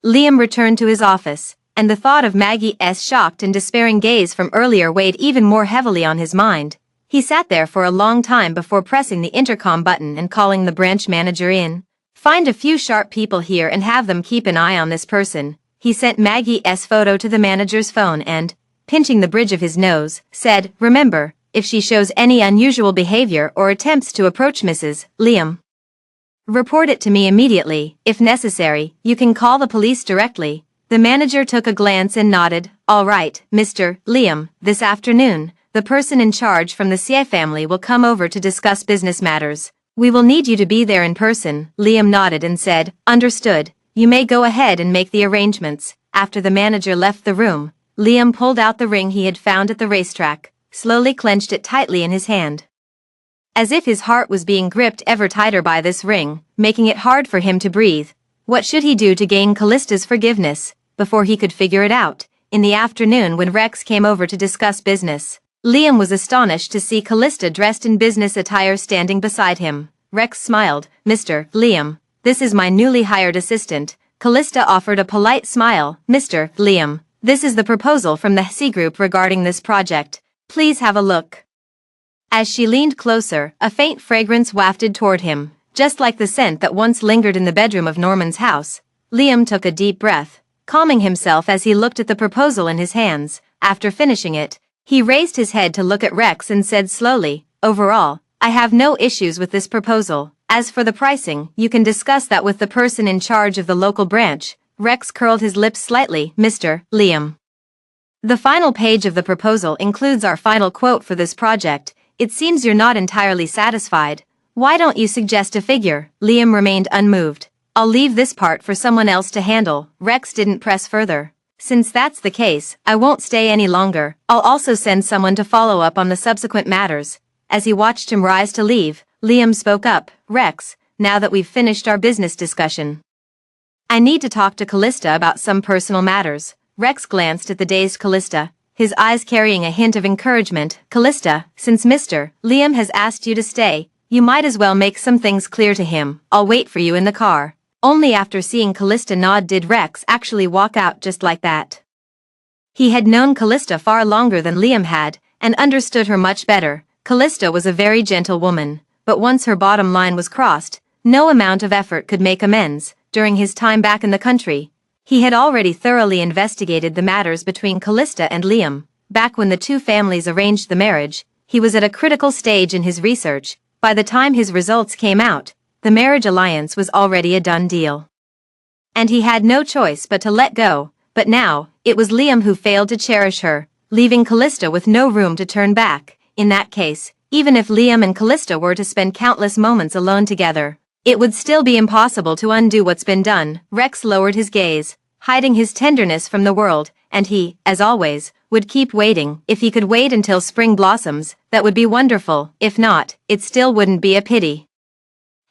Liam returned to his office, and the thought of Maggie's shocked and despairing gaze from earlier weighed even more heavily on his mind. He sat there for a long time before pressing the intercom button and calling the branch manager in. Find a few sharp people here and have them keep an eye on this person. He sent Maggie's photo to the manager's phone and, pinching the bridge of his nose, said, Remember, if she shows any unusual behavior or attempts to approach Mrs. Liam, report it to me immediately. If necessary, you can call the police directly. The manager took a glance and nodded. All right, Mr. Liam, this afternoon, the person in charge from the Xie family will come over to discuss business matters. We will need you to be there in person. Liam nodded and said, Understood. You may go ahead and make the arrangements. After the manager left the room, Liam pulled out the ring he had found at the racetrack, slowly clenched it tightly in his hand. As if his heart was being gripped ever tighter by this ring, making it hard for him to breathe. What should he do to gain Callista's forgiveness? Before he could figure it out, in the afternoon when Rex came over to discuss business, Liam was astonished to see Callista dressed in business attire standing beside him. Rex smiled. Mr. Liam, this is my newly hired assistant. Callista offered a polite smile. Mr. Liam, this is the proposal from the C Group regarding this project. Please have a look. As she leaned closer, a faint fragrance wafted toward him, just like the scent that once lingered in the bedroom of Norman's house. Liam took a deep breath, calming himself as he looked at the proposal in his hands. After finishing it, he raised his head to look at Rex and said slowly, Overall, I have no issues with this proposal. As for the pricing, you can discuss that with the person in charge of the local branch. Rex curled his lips slightly. Mr. Liam, the final page of the proposal includes our final quote for this project. It seems you're not entirely satisfied. Why don't you suggest a figure? Liam remained unmoved. I'll leave this part for someone else to handle. Rex didn't press further. Since that's the case, I won't stay any longer. I'll also send someone to follow up on the subsequent matters. As he watched him rise to leave, Liam spoke up. Rex, now that we've finished our business discussion, I need to talk to Callista about some personal matters. Rex glanced at the dazed Callista, his eyes carrying a hint of encouragement. Callista, since Mr. Liam has asked you to stay, you might as well make some things clear to him. I'll wait for you in the car. Only after seeing Callista nod did Rex actually walk out just like that. He had known Callista far longer than Liam had, and understood her much better. Callista was a very gentle woman, but once her bottom line was crossed, no amount of effort could make amends. During his time back in the country, he had already thoroughly investigated the matters between Callista and Liam. Back when the two families arranged the marriage, he was at a critical stage in his research. By the time his results came out, the marriage alliance was already a done deal. And he had no choice but to let go. But now, it was Liam who failed to cherish her, leaving Callista with no room to turn back. In that case, even if Liam and Callista were to spend countless moments alone together, it would still be impossible to undo what's been done. Rex lowered his gaze, hiding his tenderness from the world, and he, as always, would keep waiting. If he could wait until spring blossoms, that would be wonderful. If not, it still wouldn't be a pity.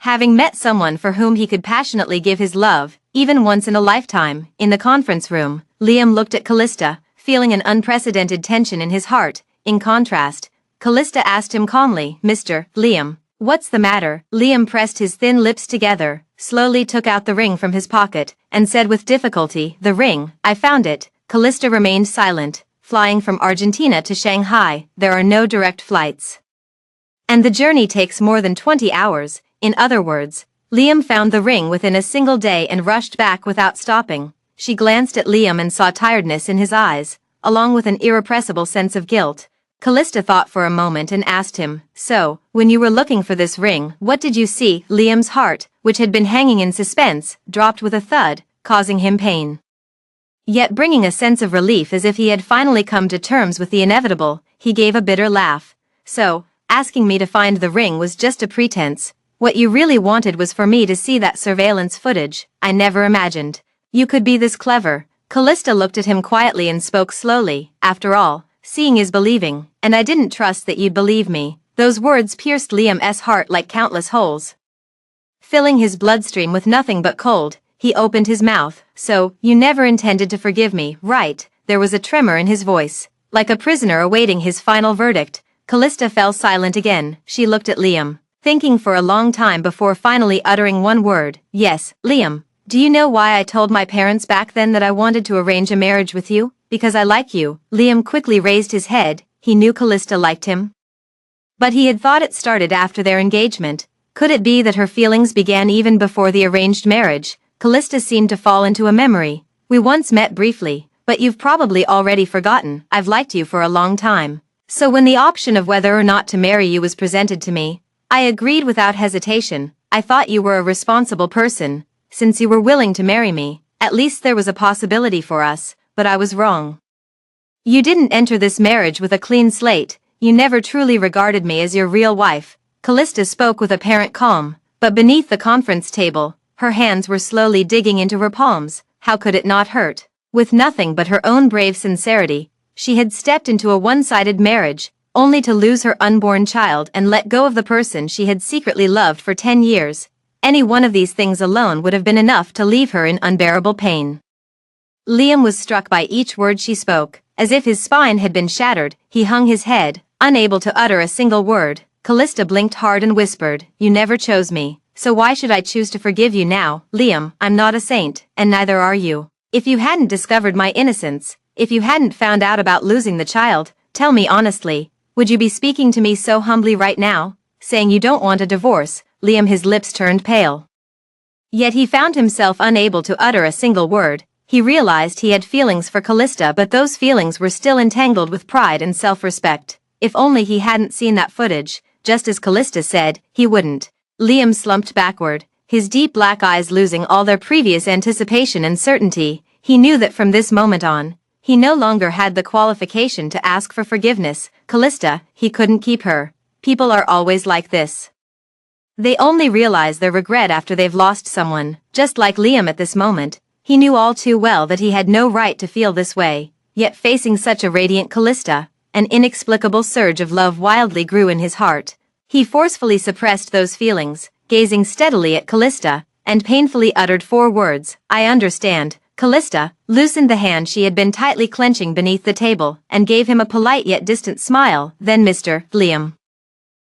Having met someone for whom he could passionately give his love, even once in a lifetime, in the conference room, Liam looked at Callista, feeling an unprecedented tension in his heart. In contrast, Callista asked him calmly, Mr. Liam, what's the matter? Liam pressed his thin lips together, slowly took out the ring from his pocket, and said with difficulty, the ring, I found it. Callista remained silent. Flying from Argentina to Shanghai, there are no direct flights. And the journey takes more than 20 hours. In other words, Liam found the ring within a single day and rushed back without stopping. She glanced at Liam and saw tiredness in his eyes, along with an irrepressible sense of guilt. Callista thought for a moment and asked him, "So, when you were looking for this ring, what did you see?" Liam's heart, which had been hanging in suspense, dropped with a thud, causing him pain. Yet bringing a sense of relief as if he had finally come to terms with the inevitable, he gave a bitter laugh. "So, asking me to find the ring was just a pretense. What you really wanted was for me to see that surveillance footage. I never imagined you could be this clever." Callista looked at him quietly and spoke slowly. "After all, seeing is believing, and I didn't trust that you'd believe me." Those words pierced Liam's heart like countless holes. Filling his bloodstream with nothing but cold, he opened his mouth. "So, you never intended to forgive me, right?" There was a tremor in his voice, like a prisoner awaiting his final verdict. Callista fell silent again. She looked at Liam, thinking for a long time before finally uttering one word. "Yes, Liam. Do you know why I told my parents back then that I wanted to arrange a marriage with you? Because I like you." Liam quickly raised his head. He knew Callista liked him, but he had thought it started after their engagement. Could it be that her feelings began even before the arranged marriage? Callista seemed to fall into a memory. "We once met briefly, but you've probably already forgotten. I've liked you for a long time. So when the option of whether or not to marry you was presented to me, I agreed without hesitation. I thought you were a responsible person. Since you were willing to marry me, at least there was a possibility for us, but I was wrong. You didn't enter this marriage with a clean slate. You never truly regarded me as your real wife." Callista spoke with apparent calm, but beneath the conference table, her hands were slowly digging into her palms. How could it not hurt? With nothing but her own brave sincerity, she had stepped into a one-sided marriage, only to lose her unborn child and let go of the person she had secretly loved for 10 years. Any one of these things alone would have been enough to leave her in unbearable pain. Liam was struck by each word she spoke. As if his spine had been shattered, he hung his head, unable to utter a single word. Callista blinked hard and whispered, "You never chose me, so why should I choose to forgive you now?" "Liam, I'm not a saint, and neither are you. If you hadn't discovered my innocence, if you hadn't found out about losing the child, tell me honestly, would you be speaking to me so humbly right now, saying you don't want a divorce?" Liam, his lips turned pale. Yet he found himself unable to utter a single word. He realized he had feelings for Callista, but those feelings were still entangled with pride and self-respect. If only he hadn't seen that footage, just as Callista said, he wouldn't. Liam slumped backward, his deep black eyes losing all their previous anticipation and certainty. He knew that from this moment on, he no longer had the qualification to ask for forgiveness. Callista, he couldn't keep her. People are always like this. They only realize their regret after they've lost someone. Just like Liam at this moment, he knew all too well that he had no right to feel this way. Yet facing such a radiant Callista, an inexplicable surge of love wildly grew in his heart. He forcefully suppressed those feelings, gazing steadily at Callista, and painfully uttered 4 words, "I understand." Callista loosened the hand she had been tightly clenching beneath the table, and gave him a polite yet distant smile. "Then Mr. Liam,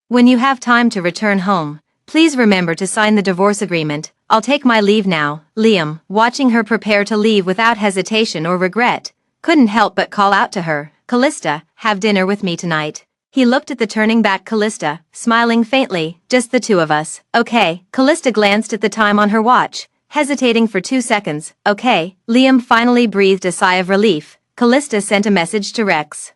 when you have time to return home, please remember to sign the divorce agreement. I'll take my leave now." Liam, watching her prepare to leave without hesitation or regret, couldn't help but call out to her, "Callista, have dinner with me tonight." He looked at the turning back Callista, smiling faintly. "Just the 2 of us, okay?" Callista glanced at the time on her watch, hesitating for 2 seconds. "Okay." Liam finally breathed a sigh of relief. Callista sent a message to Rex,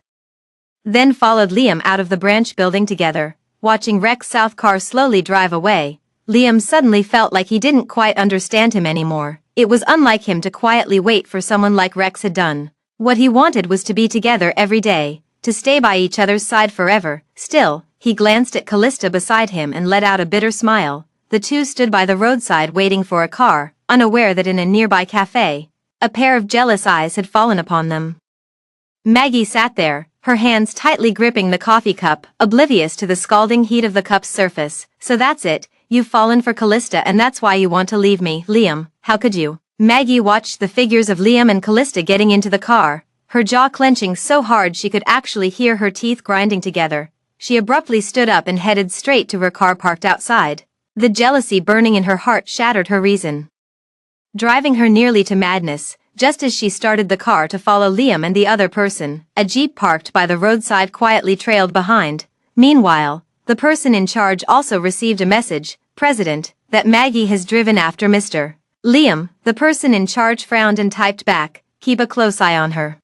then followed Liam out of the branch building together. Watching Rex's South car slowly drive away, Liam suddenly felt like he didn't quite understand him anymore. It was unlike him to quietly wait for someone like Rex had done. What he wanted was to be together every day, to stay by each other's side forever. Still, he glanced at Callista beside him and let out a bitter smile. The two stood by the roadside waiting for a car, unaware that in a nearby cafe, a pair of jealous eyes had fallen upon them. Maggie sat there, her hands tightly gripping the coffee cup, oblivious to the scalding heat of the cup's surface. "So that's it, you've fallen for Callista and that's why you want to leave me." "Liam, how could you?" Maggie watched the figures of Liam and Callista getting into the car, her jaw clenching so hard she could actually hear her teeth grinding together. She abruptly stood up and headed straight to her car parked outside. The jealousy burning in her heart shattered her reason, driving her nearly to madness. Just as she started the car to follow Liam and the other person, a jeep parked by the roadside quietly trailed behind. Meanwhile, the person in charge also received a message, "President, that Maggie has driven after Mr. Liam." The person in charge frowned and typed back, "Keep a close eye on her."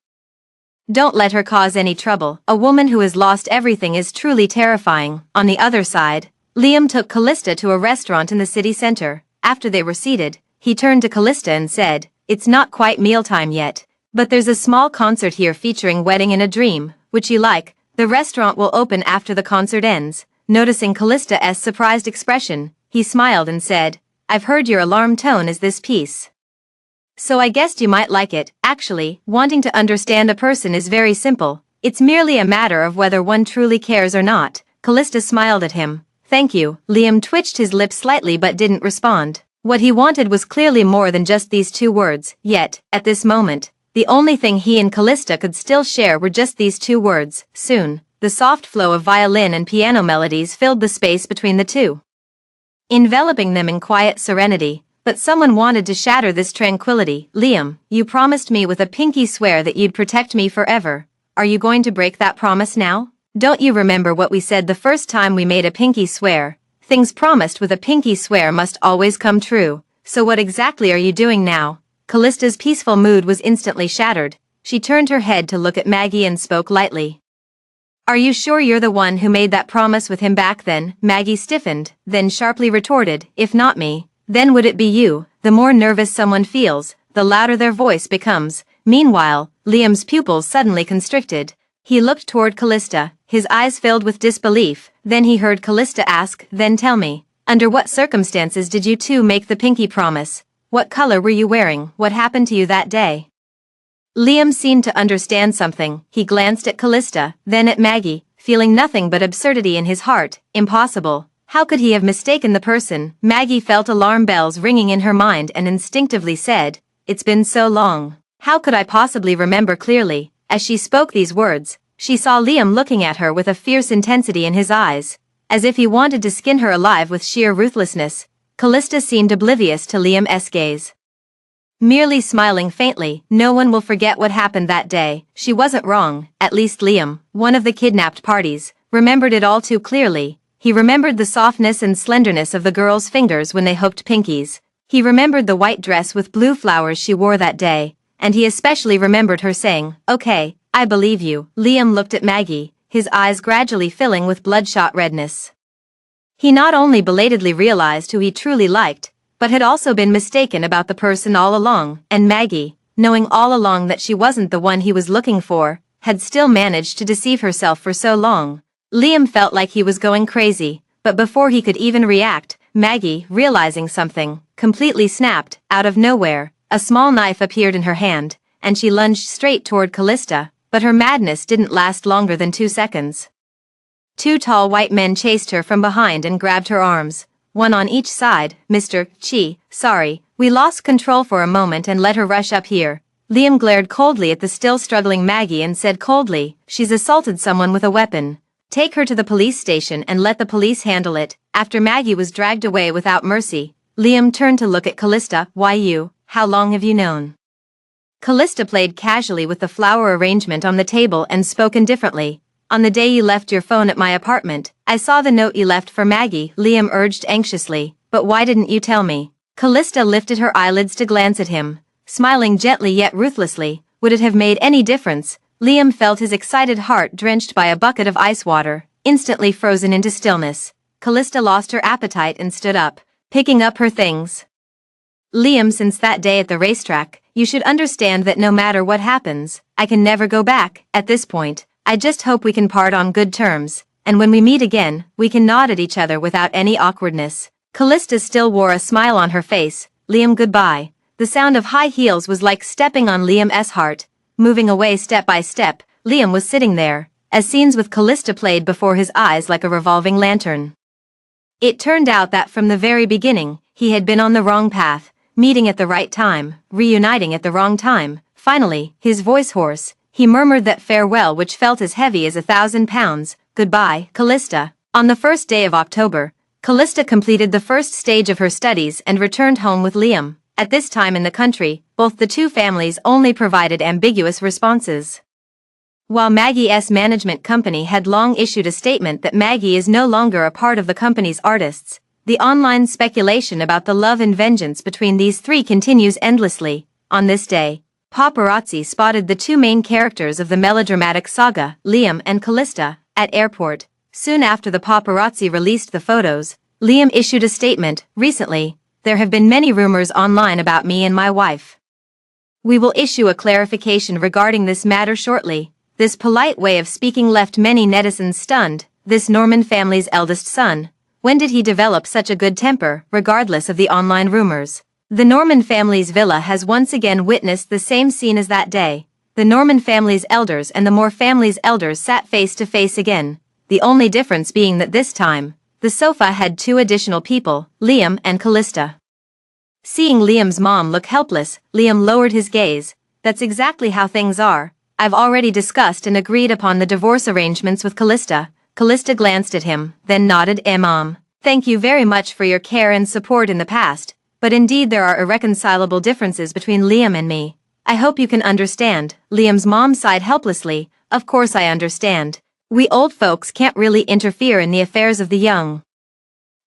Don't let her cause any trouble. A woman who has lost everything is truly terrifying. On the other side, Liam took Callista to a restaurant in the city center. After they were seated, he turned to Callista and said, "It's not quite mealtime yet, but there's a small concert here featuring Wedding in a Dream, which you like. The restaurant will open after the concert ends." Noticing Callista's surprised expression, he smiled and said, "I've heard your alarm tone is this piece, so I guessed you might like it." Actually, wanting to understand a person is very simple. It's merely a matter of whether one truly cares or not. Callista smiled at him. "Thank you." Liam twitched his lips slightly but didn't respond. What he wanted was clearly more than just these two words, yet, at this moment, the only thing he and Callista could still share were just these two words. Soon, the soft flow of violin and piano melodies filled the space between the two, enveloping them in quiet serenity. But someone wanted to shatter this tranquility. "Liam, you promised me with a pinky swear that you'd protect me forever. Are you going to break that promise now? Don't you remember what we said the first time we made a pinky swear? Things promised with a pinky swear must always come true. So what exactly are you doing now?" Callista's peaceful mood was instantly shattered. She turned her head to look at Maggie and spoke lightly. "Are you sure you're the one who made that promise with him back then?" Maggie stiffened, then sharply retorted, "If not me, then would it be you?" The more nervous someone feels, the louder their voice becomes. Meanwhile, Liam's pupils suddenly constricted. He looked toward Callista, his eyes filled with disbelief. Then he heard Callista ask, "Then tell me, under what circumstances did you two make the pinky promise? What color were you wearing? What happened to you that day?" Liam seemed to understand something. He glanced at Callista, then at Maggie, feeling nothing but absurdity in his heart. Impossible. How could he have mistaken the person? Maggie felt alarm bells ringing in her mind and instinctively said, "It's been so long. How could I possibly remember clearly?" As she spoke these words, she saw Liam looking at her with a fierce intensity in his eyes, as if he wanted to skin her alive with sheer ruthlessness. Callista seemed oblivious to Liam's gaze, merely smiling faintly. "No one will forget what happened that day." She wasn't wrong. At least Liam, one of the kidnapped parties, remembered it all too clearly. He remembered the softness and slenderness of the girl's fingers when they hooked pinkies. He remembered the white dress with blue flowers she wore that day, and he especially remembered her saying, "Okay, I believe you." Liam looked at Maggie, his eyes gradually filling with bloodshot redness. He not only belatedly realized who he truly liked, but had also been mistaken about the person all along, and Maggie, knowing all along that she wasn't the one he was looking for, had still managed to deceive herself for so long. Liam felt like he was going crazy, but before he could even react, Maggie, realizing something, completely snapped. Out of nowhere, a small knife appeared in her hand, and she lunged straight toward Callista, but her madness didn't last longer than 2 seconds. Two tall white men chased her from behind and grabbed her arms, one on each side. "Mr. Chi, sorry, we lost control for a moment and let her rush up here." Liam glared coldly at the still struggling Maggie and said coldly, "She's assaulted someone with a weapon. Take her to the police station and let the police handle it." After Maggie was dragged away without mercy, Liam turned to look at Callista. "Why you? How long have you known?" Callista played casually with the flower arrangement on the table and spoke indifferently. "On the day you left your phone at my apartment, I saw the note you left for Maggie," Liam urged anxiously. "But why didn't you tell me?" Callista lifted her eyelids to glance at him, smiling gently yet ruthlessly. Would it have made any difference? Liam felt his excited heart drenched by a bucket of ice water, instantly frozen into stillness. Callista lost her appetite and stood up, picking up her things. "Liam, since that day at the racetrack, you should understand that no matter what happens, I can never go back. At this point, I just hope we can part on good terms, and when we meet again, we can nod at each other without any awkwardness." Callista still wore a smile on her face. "Liam, goodbye." The sound of high heels was like stepping on Liam's heart. Moving away step by step, Liam was sitting there, as scenes with Callista played before his eyes like a revolving lantern. It turned out that from the very beginning, he had been on the wrong path, meeting at the right time, reuniting at the wrong time. Finally, his voice hoarse, he murmured that farewell which felt as heavy as 1,000 pounds. "Goodbye, Callista." On the first day of October, Callista completed the first stage of her studies and returned home with Liam. At this time in the country, both the two families only provided ambiguous responses. While Maggie's management company had long issued a statement that Maggie is no longer a part of the company's artists, the online speculation about the love and vengeance between these three continues endlessly. On this day, paparazzi spotted the two main characters of the melodramatic saga, Liam and Callista, at airport. Soon after the paparazzi released the photos, Liam issued a statement. "Recently, there have been many rumors online about me and my wife. We will issue a clarification regarding this matter shortly." This polite way of speaking left many netizens stunned. This Norman family's eldest son. When did he develop such a good temper, regardless of the online rumors? The Norman family's villa has once again witnessed the same scene as that day. The Norman family's elders and the Moore family's elders sat face to face again, the only difference being that this time, the sofa had two additional people, Liam and Callista. Seeing Liam's mom look helpless, Liam lowered his gaze. "That's exactly how things are. I've already discussed and agreed upon the divorce arrangements with Callista." Callista glanced at him, then nodded. "Mom, thank you very much for your care and support in the past, but indeed there are irreconcilable differences between Liam and me. I hope you can understand." Liam's mom sighed helplessly. "Of course I understand. We old folks can't really interfere in the affairs of the young.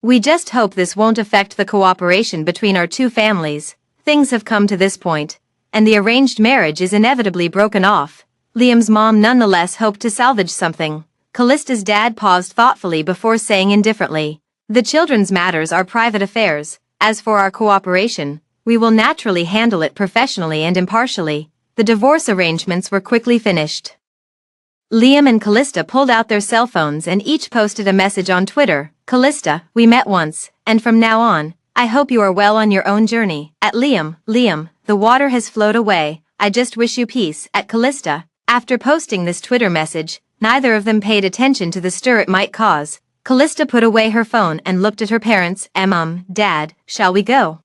We just hope this won't affect the cooperation between our two families. Things have come to this point, and the arranged marriage is inevitably broken off." Liam's mom nonetheless hoped to salvage something. Callista's dad paused thoughtfully before saying indifferently, "The children's matters are private affairs. As for our cooperation, we will naturally handle it professionally and impartially." The divorce arrangements were quickly finished. Liam and Callista pulled out their cell phones and each posted a message on Twitter. "Callista, we met once, and from now on, I hope you are well on your own journey." At Liam, "Liam, the water has flowed away, I just wish you peace." At Callista, after posting this Twitter message, neither of them paid attention to the stir it might cause. Callista put away her phone and looked at her parents. Dad, shall we go?"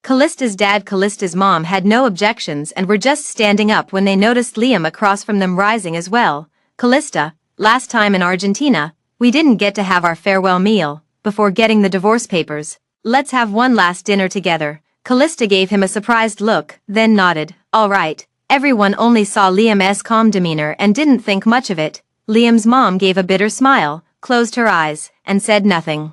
Callista's dad, Callista's mom had no objections and were just standing up when they noticed Liam across from them rising as well. "Callista, last time in Argentina, we didn't get to have our farewell meal before getting the divorce papers. Let's have one last dinner together." Callista gave him a surprised look, then nodded. "All right." Everyone only saw Liam's calm demeanor and didn't think much of it. Liam's mom gave a bitter smile, closed her eyes, and said nothing.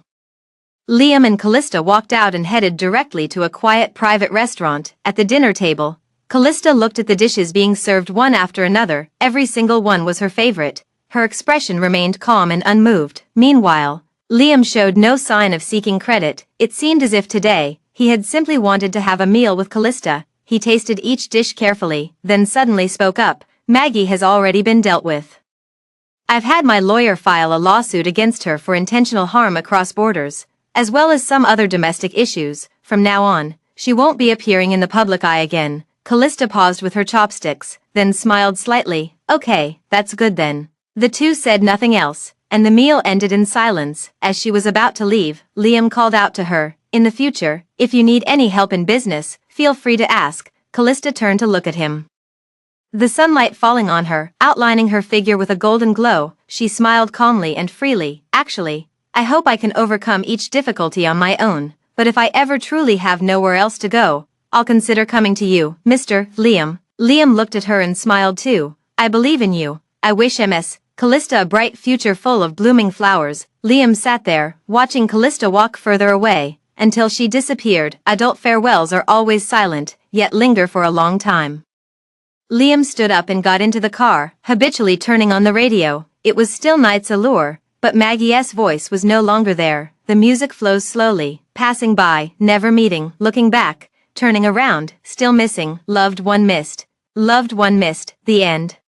Liam and Callista walked out and headed directly to a quiet private restaurant. At the dinner table, Callista looked at the dishes being served one after another. Every single one was her favorite. Her expression remained calm and unmoved. Meanwhile, Liam showed no sign of seeking credit. It seemed as if today, he had simply wanted to have a meal with Callista. He tasted each dish carefully, then suddenly spoke up. "Maggie has already been dealt with. I've had my lawyer file a lawsuit against her for intentional harm across borders, as well as some other domestic issues. From now on, she won't be appearing in the public eye again." Callista paused with her chopsticks, then smiled slightly. "Okay, that's good then." The two said nothing else, and the meal ended in silence. As she was about to leave, Liam called out to her, "In the future, if you need any help in business, feel free to ask." Callista turned to look at him. The sunlight falling on her, outlining her figure with a golden glow, she smiled calmly and freely. "Actually, I hope I can overcome each difficulty on my own, but if I ever truly have nowhere else to go, I'll consider coming to you, Mr. Liam." Liam looked at her and smiled too. "I believe in you. I wish Ms. Callista a bright future full of blooming flowers." Liam sat there, watching Callista walk further away, until she disappeared. Adult farewells are always silent, yet linger for a long time. Liam stood up and got into the car, habitually turning on the radio. It was still Night's Allure, but Maggie's voice was no longer there. The music flows slowly, passing by, never meeting, looking back, turning around, still missing, loved one missed. Loved one missed, the end.